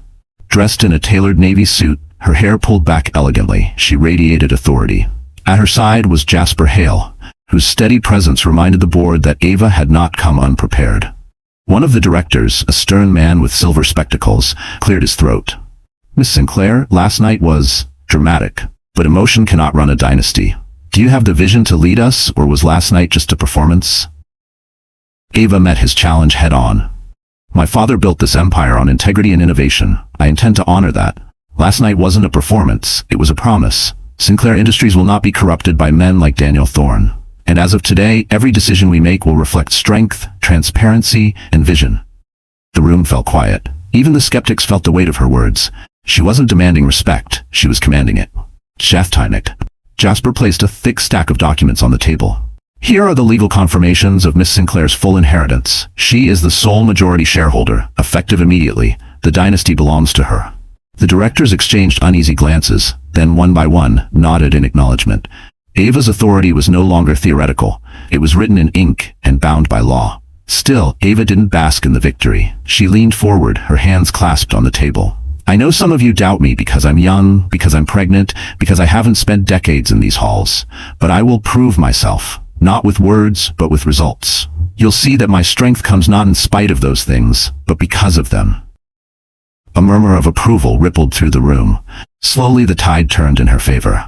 Dressed in a tailored navy suit, her hair pulled back elegantly, she radiated authority. At her side was Jasper Hale, whose steady presence reminded the board that Ava had not come unprepared. One of the directors, a stern man with silver spectacles, cleared his throat. "Miss Sinclair, last night was dramatic, but emotion cannot run a dynasty. Do you have the vision to lead us, or was last night just a performance?" Ava met his challenge head-on. "My father built this empire on integrity and innovation. I intend to honor that. Last night wasn't a performance, it was a promise. Sinclair Industries will not be corrupted by men like Daniel Thorne. And as of today, every decision we make will reflect strength, transparency, and vision." The room fell quiet. Even the skeptics felt the weight of her words. She wasn't demanding respect, she was commanding it. Shafteinig. Jasper placed a thick stack of documents on the table. "Here are the legal confirmations of Miss Sinclair's full inheritance. She is the sole majority shareholder, effective immediately. The dynasty belongs to her." The directors exchanged uneasy glances, then one by one, nodded in acknowledgement. Ava's authority was no longer theoretical. It was written in ink and bound by law. Still, Ava didn't bask in the victory. She leaned forward, her hands clasped on the table. "I know some of you doubt me because I'm young, because I'm pregnant, because I haven't spent decades in these halls. But I will prove myself, not with words, but with results. You'll see that my strength comes not in spite of those things, but because of them." A murmur of approval rippled through the room. Slowly the tide turned in her favor.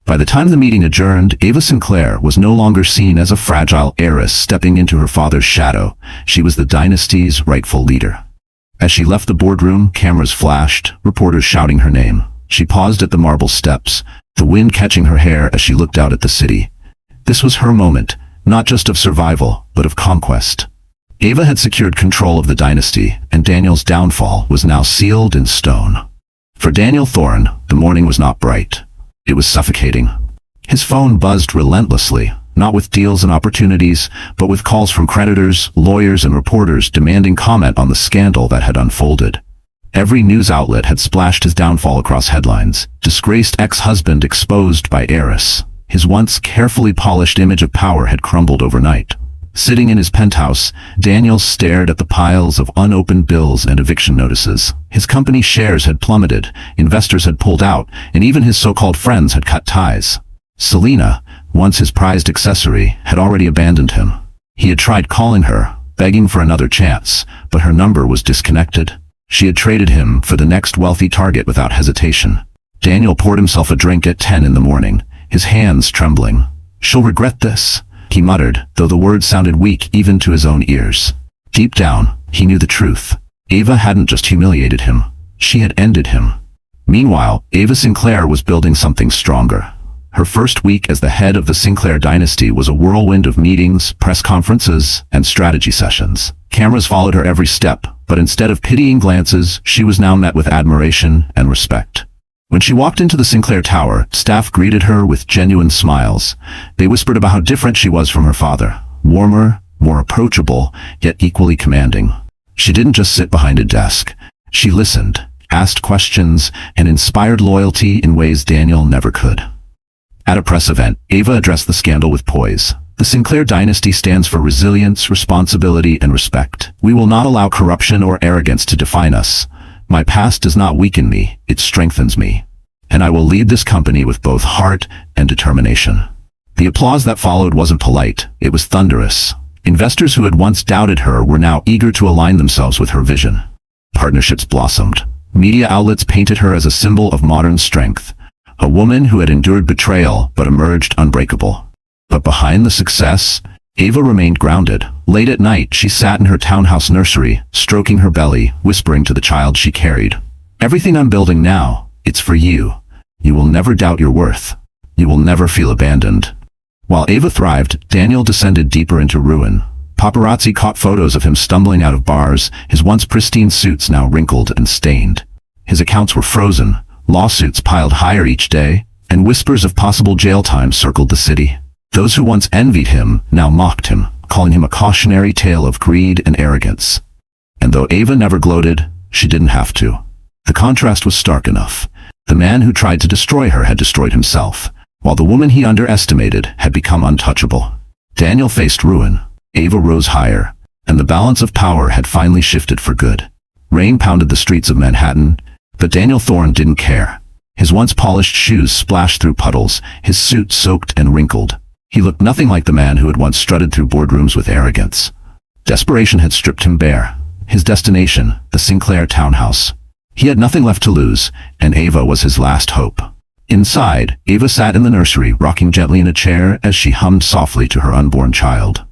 By the time the meeting adjourned, Ava Sinclair was no longer seen as a fragile heiress stepping into her father's shadow. She was the dynasty's rightful leader. As she left the boardroom, cameras flashed, reporters shouting her name. She paused at the marble steps, the wind catching her hair as she looked out at the city. This was her moment, not just of survival, but of conquest. Ava had secured control of the dynasty, and Daniel's downfall was now sealed in stone. For Daniel Thorne, the morning was not bright. It was suffocating. His phone buzzed relentlessly, not with deals and opportunities, but with calls from creditors, lawyers, and reporters demanding comment on the scandal that had unfolded. Every news outlet had splashed his downfall across headlines. Disgraced ex-husband exposed by heiress. His once carefully polished image of power had crumbled overnight. Sitting in his penthouse, Daniel stared at the piles of unopened bills and eviction notices. His company's shares had plummeted, investors had pulled out, and even his so-called friends had cut ties. Selena, once his prized accessory, had already abandoned him. He had tried calling her, begging for another chance, but her number was disconnected. She had traded him for the next wealthy target without hesitation. Daniel poured himself a drink at 10 in the morning, his hands trembling. "She'll regret this," he muttered, though the words sounded weak even to his own ears. Deep down, he knew the truth. Ava hadn't just humiliated him, she had ended him. Meanwhile, Ava Sinclair was building something stronger. Her first week as the head of the Sinclair dynasty was a whirlwind of meetings, press conferences, and strategy sessions. Cameras followed her every step, but instead of pitying glances, she was now met with admiration and respect. When she walked into the Sinclair Tower, staff greeted her with genuine smiles. They whispered about how different she was from her father. Warmer, more approachable, yet equally commanding. She didn't just sit behind a desk. She listened, asked questions, and inspired loyalty in ways Daniel never could. At a press event, Ava addressed the scandal with poise. "The Sinclair dynasty stands for resilience, responsibility, and respect. We will not allow corruption or arrogance to define us. My past does not weaken me, it strengthens me. And I will lead this company with both heart and determination." The applause that followed wasn't polite, it was thunderous. Investors who had once doubted her were now eager to align themselves with her vision. Partnerships blossomed. Media outlets painted her as a symbol of modern strength. A woman who had endured betrayal but emerged unbreakable. But behind the success, Ava remained grounded. Late at night, she sat in her townhouse nursery, stroking her belly, whispering to the child she carried. "Everything I'm building now, it's for you. You will never doubt your worth. You will never feel abandoned." While Ava thrived, Daniel descended deeper into ruin. Paparazzi caught photos of him stumbling out of bars, his once pristine suits now wrinkled and stained. His accounts were frozen, lawsuits piled higher each day, and whispers of possible jail time circled the city. Those who once envied him now mocked him, calling him a cautionary tale of greed and arrogance. And though Ava never gloated, she didn't have to. The contrast was stark enough. The man who tried to destroy her had destroyed himself, while the woman he underestimated had become untouchable. Daniel faced ruin. Ava rose higher, and the balance of power had finally shifted for good. Rain pounded the streets of Manhattan, but Daniel Thorne didn't care. His once polished shoes splashed through puddles, his suit soaked and wrinkled. He looked nothing like the man who had once strutted through boardrooms with arrogance. Desperation had stripped him bare. His destination, the Sinclair townhouse. He had nothing left to lose, and Ava was his last hope. Inside, Ava sat in the nursery, rocking gently in a chair as she hummed softly to her unborn child.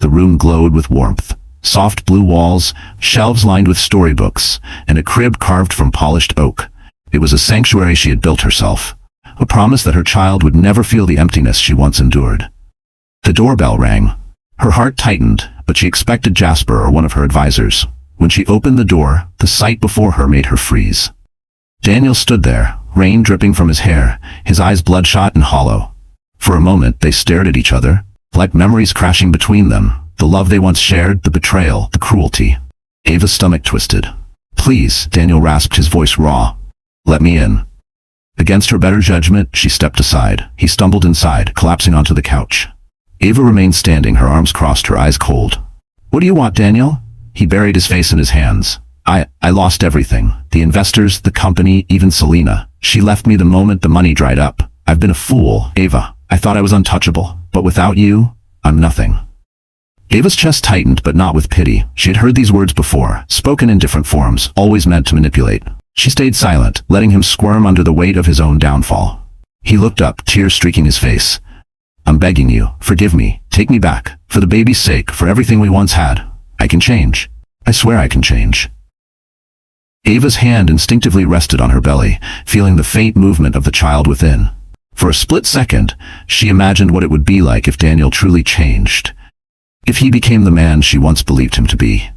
The room glowed with warmth. Soft blue walls, shelves lined with storybooks, and a crib carved from polished oak. It was a sanctuary she had built herself. A promise that her child would never feel the emptiness she once endured. The doorbell rang. Her heart tightened, but she expected Jasper or one of her advisors. When she opened the door, the sight before her made her freeze. Daniel stood there, rain dripping from his hair, his eyes bloodshot and hollow. For a moment they stared at each other, like memories crashing between them, the love they once shared, the betrayal, the cruelty. Ava's stomach twisted. "Please," Daniel rasped, his voice raw. "Let me in." Against her better judgment, she stepped aside. He stumbled inside, collapsing onto the couch. Ava remained standing, her arms crossed, her eyes cold. "What do you want, Daniel?" He buried his face in his hands. I lost everything. The investors, the company, even Selena. She left me the moment the money dried up. I've been a fool, Ava. I thought I was untouchable. But without you, I'm nothing. Ava's chest tightened, but not with pity. She had heard these words before, spoken in different forms, always meant to manipulate. She stayed silent, letting him squirm under the weight of his own downfall. He looked up, tears streaking his face. "I'm begging you, forgive me, take me back. For the baby's sake, for everything we once had. I can change. I swear I can change." Ava's hand instinctively rested on her belly, feeling the faint movement of the child within. For a split second, she imagined what it would be like if Daniel truly changed. If he became the man she once believed him to be.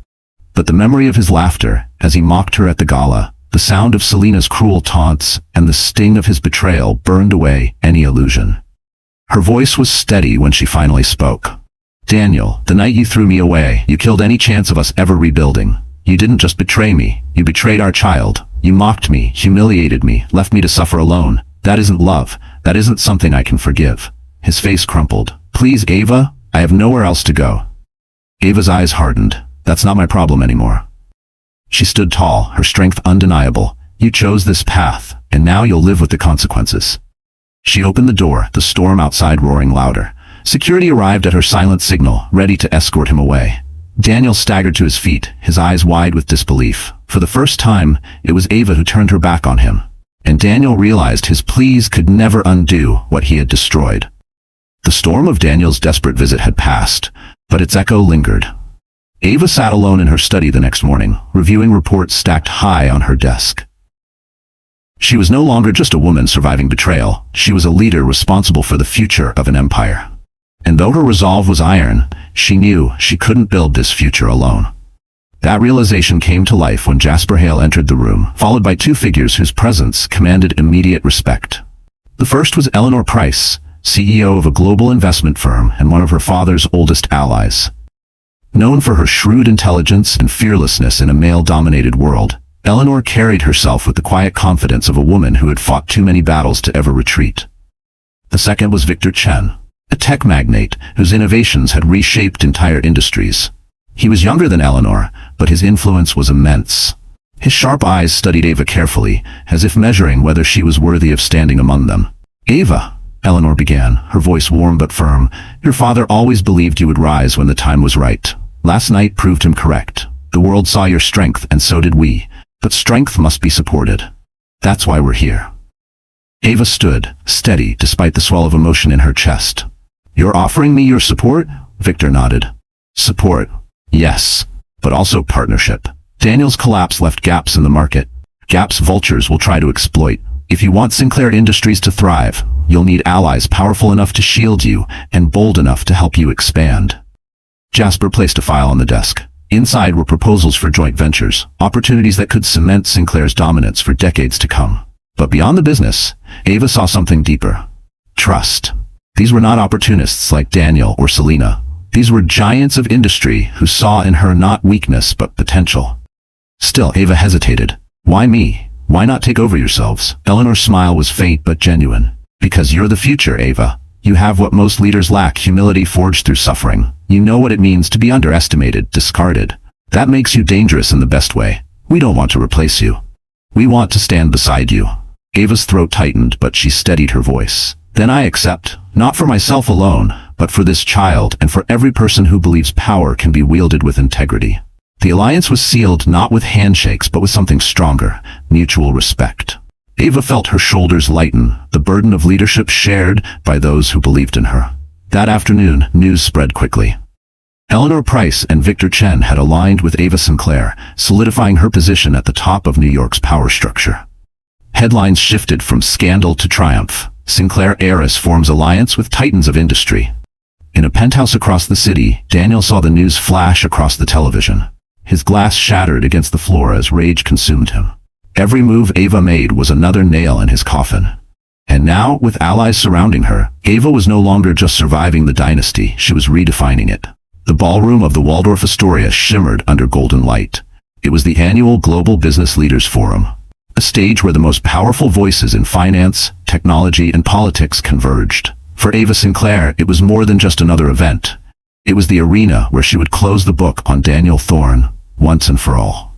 But the memory of his laughter, as he mocked her at the gala, the sound of Selena's cruel taunts, and the sting of his betrayal burned away any illusion. Her voice was steady when she finally spoke. "Daniel, the night you threw me away, you killed any chance of us ever rebuilding. You didn't just betray me, you betrayed our child. You mocked me, humiliated me, left me to suffer alone. That isn't love. That isn't something I can forgive." His face crumpled. "Please, Ava, I have nowhere else to go." Ava's eyes hardened. "That's not my problem anymore." She stood tall, her strength undeniable. "You chose this path, and now you'll live with the consequences." She opened the door, the storm outside roaring louder. Security arrived at her silent signal, ready to escort him away. Daniel staggered to his feet, his eyes wide with disbelief. For the first time, it was Ava who turned her back on him. And Daniel realized his pleas could never undo what he had destroyed. The storm of Daniel's desperate visit had passed, but its echo lingered. Ava sat alone in her study the next morning, reviewing reports stacked high on her desk. She was no longer just a woman surviving betrayal. She was a leader responsible for the future of an empire. And though her resolve was iron, she knew she couldn't build this future alone. That realization came to life when Jasper Hale entered the room, followed by two figures whose presence commanded immediate respect. The first was Eleanor Price, CEO of a global investment firm and one of her father's oldest allies. Known for her shrewd intelligence and fearlessness in a male-dominated world, Eleanor carried herself with the quiet confidence of a woman who had fought too many battles to ever retreat. The second was Victor Chen, a tech magnate whose innovations had reshaped entire industries. He was younger than Eleanor, but his influence was immense. His sharp eyes studied Ava carefully, as if measuring whether she was worthy of standing among them. "Ava," Eleanor began, her voice warm but firm, "your father always believed you would rise when the time was right. Last night proved him correct. The world saw your strength, and so did we. But strength must be supported. That's why we're here." Ava stood, steady despite the swell of emotion in her chest. "You're offering me your support?" Victor nodded. "Support, yes, but also partnership." Daniel's collapse left gaps in the market. Gaps vultures will try to exploit. If you want Sinclair Industries to thrive, you'll need allies powerful enough to shield you and bold enough to help you expand. Jasper placed a file on the desk. Inside were proposals for joint ventures, opportunities that could cement Sinclair's dominance for decades to come. But beyond the business, Ava saw something deeper. Trust. These were not opportunists like Daniel or Selena. These were giants of industry who saw in her not weakness but potential. Still, Ava hesitated. "Why me? Why not take over yourselves?" Eleanor's smile was faint but genuine. "Because you're the future, Ava. You have what most leaders lack, humility forged through suffering. You know what it means to be underestimated, discarded. That makes you dangerous in the best way. We don't want to replace you. We want to stand beside you." Ava's throat tightened, but she steadied her voice. "Then I accept, not for myself alone, but for this child and for every person who believes power can be wielded with integrity. The alliance was sealed not with handshakes but with something stronger, mutual respect. Ava felt her shoulders lighten, the burden of leadership shared by those who believed in her. That afternoon, news spread quickly. Eleanor Price and Victor Chen had aligned with Ava Sinclair, solidifying her position at the top of New York's power structure. Headlines shifted from scandal to triumph. Sinclair heiress forms alliance with titans of industry. In a penthouse across the city, Daniel saw the news flash across the television. His glass shattered against the floor as rage consumed him. Every move Ava made was another nail in his coffin. And now, with allies surrounding her, Ava was no longer just surviving the dynasty, she was redefining it. The ballroom of the Waldorf Astoria shimmered under golden light. It was the annual Global Business Leaders Forum, a stage where the most powerful voices in finance, technology, and politics converged. For Ava Sinclair, it was more than just another event. It was the arena where she would close the book on Daniel Thorne, once and for all.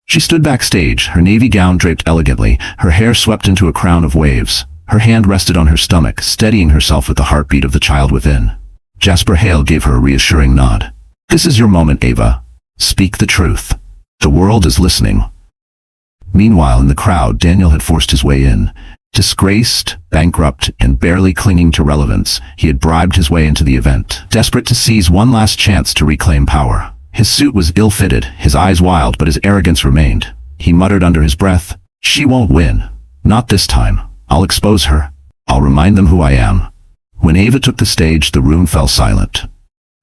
She stood backstage, her navy gown draped elegantly, her hair swept into a crown of waves. Her hand rested on her stomach, steadying herself with the heartbeat of the child within. Jasper Hale gave her a reassuring nod. "This is your moment, Ava. Speak the truth. The world is listening." Meanwhile, in the crowd, Daniel had forced his way in. Disgraced, bankrupt, and barely clinging to relevance, he had bribed his way into the event, desperate to seize one last chance to reclaim power. His suit was ill-fitted, his eyes wild, but his arrogance remained. He muttered under his breath, "She won't win. Not this time. I'll expose her. I'll remind them who I am." When Ava took the stage, the room fell silent.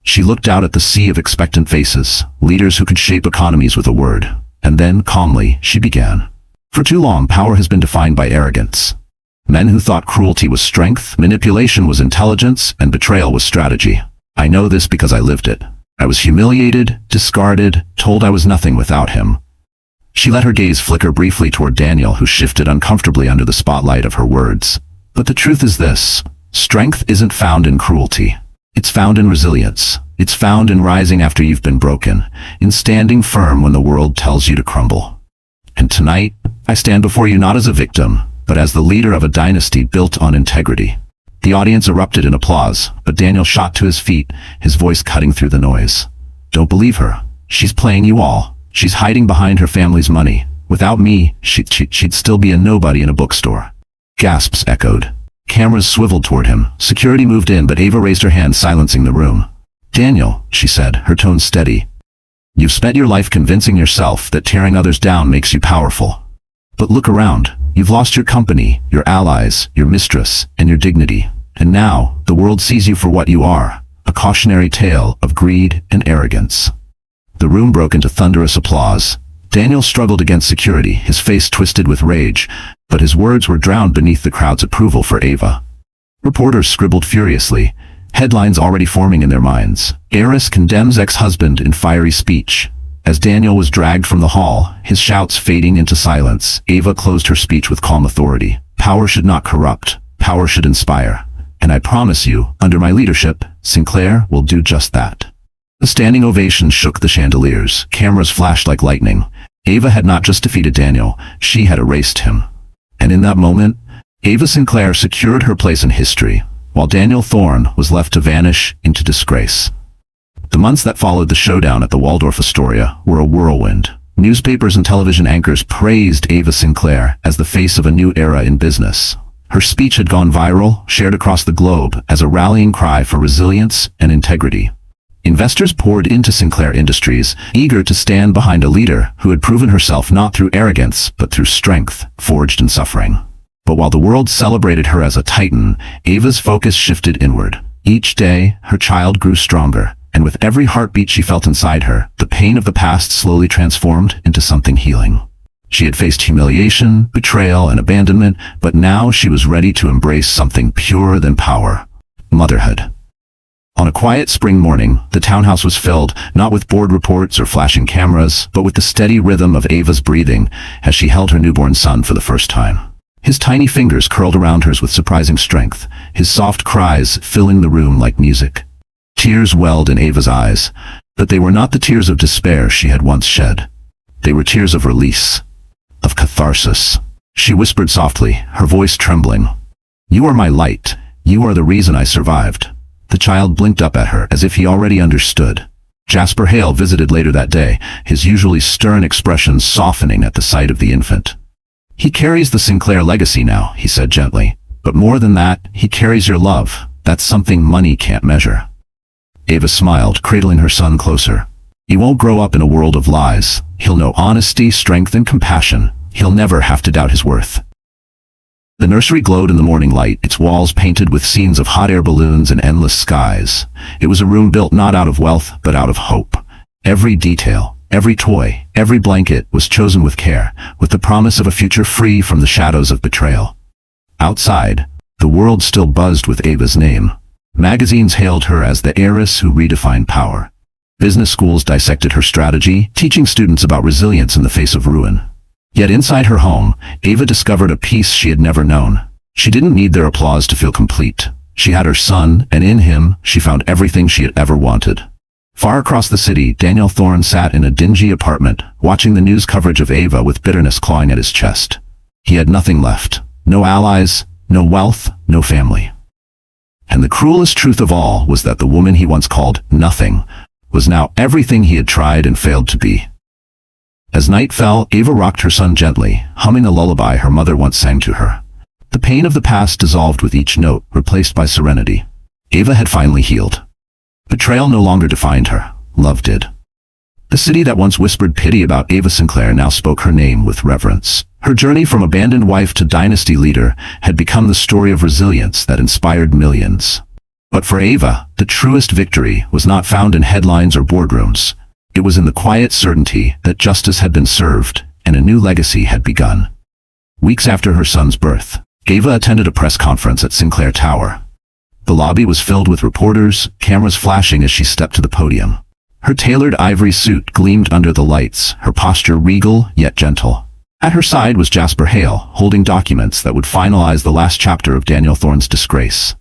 She looked out at the sea of expectant faces, leaders who could shape economies with a word. And then, calmly, she began. For too long, power has been defined by arrogance. Men who thought cruelty was strength, manipulation was intelligence, and betrayal was strategy. I know this because I lived it. I was humiliated, discarded, told I was nothing without him. She let her gaze flicker briefly toward Daniel, who shifted uncomfortably under the spotlight of her words. But the truth is this: strength isn't found in cruelty. It's found in resilience. It's found in rising after you've been broken, in standing firm when the world tells you to crumble. And tonight, I stand before you not as a victim, but as the leader of a dynasty built on integrity. The audience erupted in applause, but Daniel shot to his feet, his voice cutting through the noise. "Don't believe her. She's playing you all. She's hiding behind her family's money. Without me, she'd still be a nobody in a bookstore." Gasps echoed. Cameras swiveled toward him. Security moved in, but Ava raised her hand, silencing the room. "Daniel," she said, her tone steady. "You've spent your life convincing yourself that tearing others down makes you powerful. But look around. You've lost your company, your allies, your mistress, and your dignity. And now, the world sees you for what you are, a cautionary tale of greed and arrogance." The room broke into thunderous applause. Daniel struggled against security, his face twisted with rage, but his words were drowned beneath the crowd's approval for Ava. Reporters scribbled furiously, headlines already forming in their minds. "Heiress condemns ex-husband in fiery speech." As Daniel was dragged from the hall, his shouts fading into silence, Ava closed her speech with calm authority. "Power should not corrupt. Power should inspire. And I promise you, under my leadership, Sinclair will do just that." The standing ovation shook the chandeliers. Cameras flashed like lightning. Ava had not just defeated Daniel, she had erased him. And in that moment, Ava Sinclair secured her place in history, while Daniel Thorne was left to vanish into disgrace. The months that followed the showdown at the Waldorf Astoria were a whirlwind. Newspapers and television anchors praised Ava Sinclair as the face of a new era in business. Her speech had gone viral, shared across the globe as a rallying cry for resilience and integrity. Investors poured into Sinclair Industries, eager to stand behind a leader who had proven herself not through arrogance, but through strength, forged in suffering. But while the world celebrated her as a titan, Ava's focus shifted inward. Each day, her child grew stronger, and with every heartbeat she felt inside her, the pain of the past slowly transformed into something healing. She had faced humiliation, betrayal, and abandonment, but now she was ready to embrace something purer than power: motherhood. On a quiet spring morning, the townhouse was filled, not with board reports or flashing cameras, but with the steady rhythm of Ava's breathing as she held her newborn son for the first time. His tiny fingers curled around hers with surprising strength, his soft cries filling the room like music. Tears welled in Ava's eyes, but they were not the tears of despair she had once shed. They were tears of release, of catharsis. She whispered softly, her voice trembling, "You are my light. You are the reason I survived. The child blinked up at her as if he already understood. Jasper Hale visited later that day, his usually stern expression softening at the sight of the infant. "He carries the Sinclair legacy now," he said gently. "But more than that, he carries your love. That's something money can't measure." Ava smiled, cradling her son closer. "He won't grow up in a world of lies. He'll know honesty, strength, and compassion. He'll never have to doubt his worth." The nursery glowed in the morning light, its walls painted with scenes of hot air balloons and endless skies. It was a room built not out of wealth, but out of hope. Every detail, every toy, every blanket was chosen with care, with the promise of a future free from the shadows of betrayal. Outside, the world still buzzed with Ava's name. Magazines hailed her as the heiress who redefined power. Business schools dissected her strategy, teaching students about resilience in the face of ruin. Yet inside her home, Ava discovered a peace she had never known. She didn't need their applause to feel complete. She had her son, and in him, she found everything she had ever wanted. Far across the city, Daniel Thorne sat in a dingy apartment, watching the news coverage of Ava with bitterness clawing at his chest. He had nothing left. No allies, no wealth, no family. And the cruelest truth of all was that the woman he once called nothing was now everything he had tried and failed to be. As night fell, Ava rocked her son gently, humming a lullaby her mother once sang to her. The pain of the past dissolved with each note, replaced by serenity. Ava had finally healed. Betrayal no longer defined her. Love did. The city that once whispered pity about Ava Sinclair now spoke her name with reverence. Her journey from abandoned wife to Dynasty leader had become the story of resilience that inspired millions. But for Ava, the truest victory was not found in headlines or boardrooms. It was in the quiet certainty that justice had been served and a new legacy had begun. Weeks after her son's birth, Ava attended a press conference at Sinclair Tower. The lobby was filled with reporters, cameras flashing as she stepped to the podium. Her tailored ivory suit gleamed under the lights, her posture regal yet gentle. At her side was Jasper Hale, holding documents that would finalize the last chapter of Daniel Thorne's disgrace.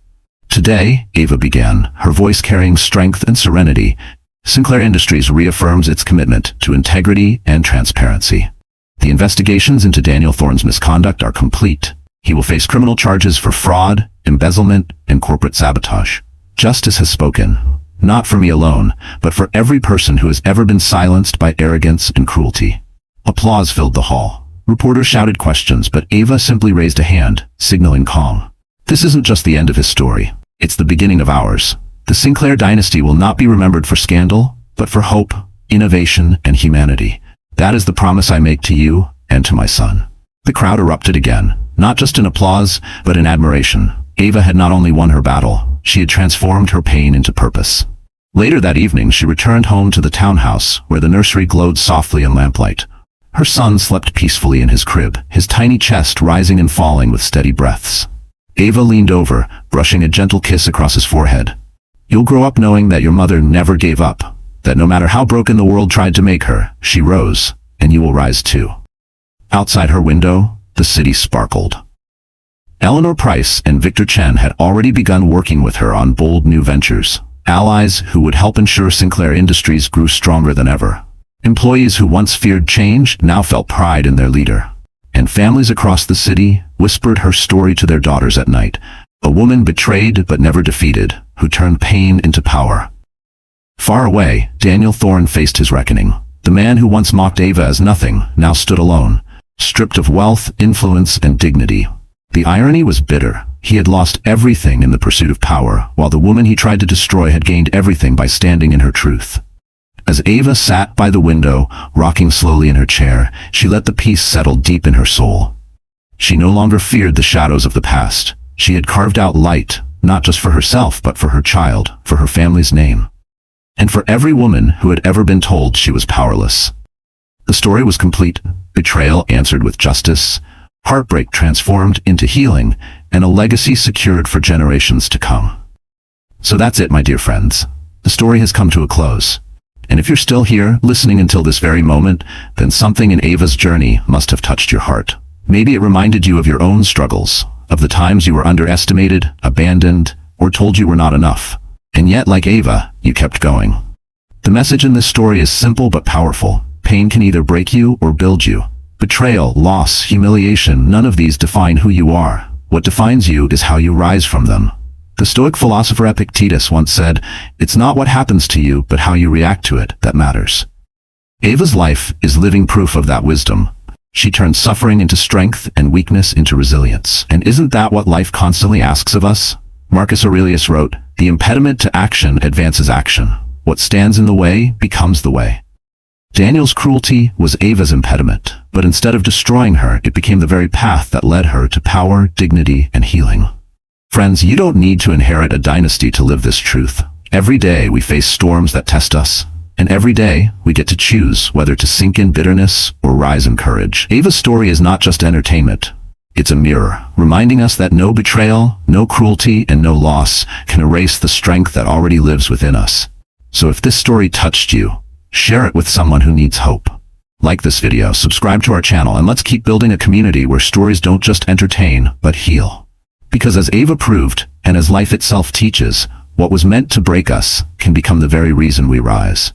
"Today," Ava began, her voice carrying strength and serenity, "Sinclair Industries reaffirms its commitment to integrity and transparency. The investigations into Daniel Thorne's misconduct are complete. He will face criminal charges for fraud, embezzlement, and corporate sabotage. Justice has spoken, not for me alone, but for every person who has ever been silenced by arrogance and cruelty." Applause filled the hall. Reporters shouted questions, but Ava simply raised a hand, signaling calm. "This isn't just the end of his story. It's the beginning of ours. The Sinclair dynasty will not be remembered for scandal, but for hope, innovation, and humanity. That is the promise I make to you and to my son." The crowd erupted again, not just in applause, but in admiration. Ava had not only won her battle, she had transformed her pain into purpose. Later that evening, she returned home to the townhouse, where the nursery glowed softly in lamplight. Her son slept peacefully in his crib, his tiny chest rising and falling with steady breaths. Ava leaned over, brushing a gentle kiss across his forehead. "You'll grow up knowing that your mother never gave up, that no matter how broken the world tried to make her, she rose, and you will rise too." Outside her window, the city sparkled. Eleanor Price and Victor Chen had already begun working with her on bold new ventures, allies who would help ensure Sinclair Industries grew stronger than ever. Employees who once feared change now felt pride in their leader. And families across the city whispered her story to their daughters at night, a woman betrayed but never defeated, who turned pain into power. Far away, Daniel Thorne faced his reckoning. The man who once mocked Ava as nothing now stood alone, stripped of wealth, influence, and dignity. The irony was bitter. He had lost everything in the pursuit of power, while the woman he tried to destroy had gained everything by standing in her truth. As Ava sat by the window, rocking slowly in her chair, she let the peace settle deep in her soul. She no longer feared the shadows of the past. She had carved out light, not just for herself, but for her child, for her family's name. And for every woman who had ever been told she was powerless. The story was complete. Betrayal answered with justice, heartbreak transformed into healing, and a legacy secured for generations to come. So that's it, my dear friends. The story has come to a close. And if you're still here, listening until this very moment, then something in Ava's journey must have touched your heart. Maybe it reminded you of your own struggles, of the times you were underestimated, abandoned, or told you were not enough. And yet, like Ava, you kept going. The message in this story is simple but powerful. Pain can either break you or build you. Betrayal, loss, humiliation, none of these define who you are. What defines you is how you rise from them. The Stoic philosopher Epictetus once said, "It's not what happens to you, but how you react to it, that matters." Ava's life is living proof of that wisdom. She turned suffering into strength and weakness into resilience. And isn't that what life constantly asks of us? Marcus Aurelius wrote, "The impediment to action advances action. What stands in the way becomes the way." Daniel's cruelty was Ava's impediment, but instead of destroying her, it became the very path that led her to power, dignity, and healing. Friends, you don't need to inherit a dynasty to live this truth. Every day we face storms that test us, and every day we get to choose whether to sink in bitterness or rise in courage. Ava's story is not just entertainment. It's a mirror, reminding us that no betrayal, no cruelty, and no loss can erase the strength that already lives within us. So if this story touched you, share it with someone who needs hope. Like this video, subscribe to our channel, and let's keep building a community where stories don't just entertain, but heal. Because as Ava proved, and as life itself teaches, what was meant to break us can become the very reason we rise.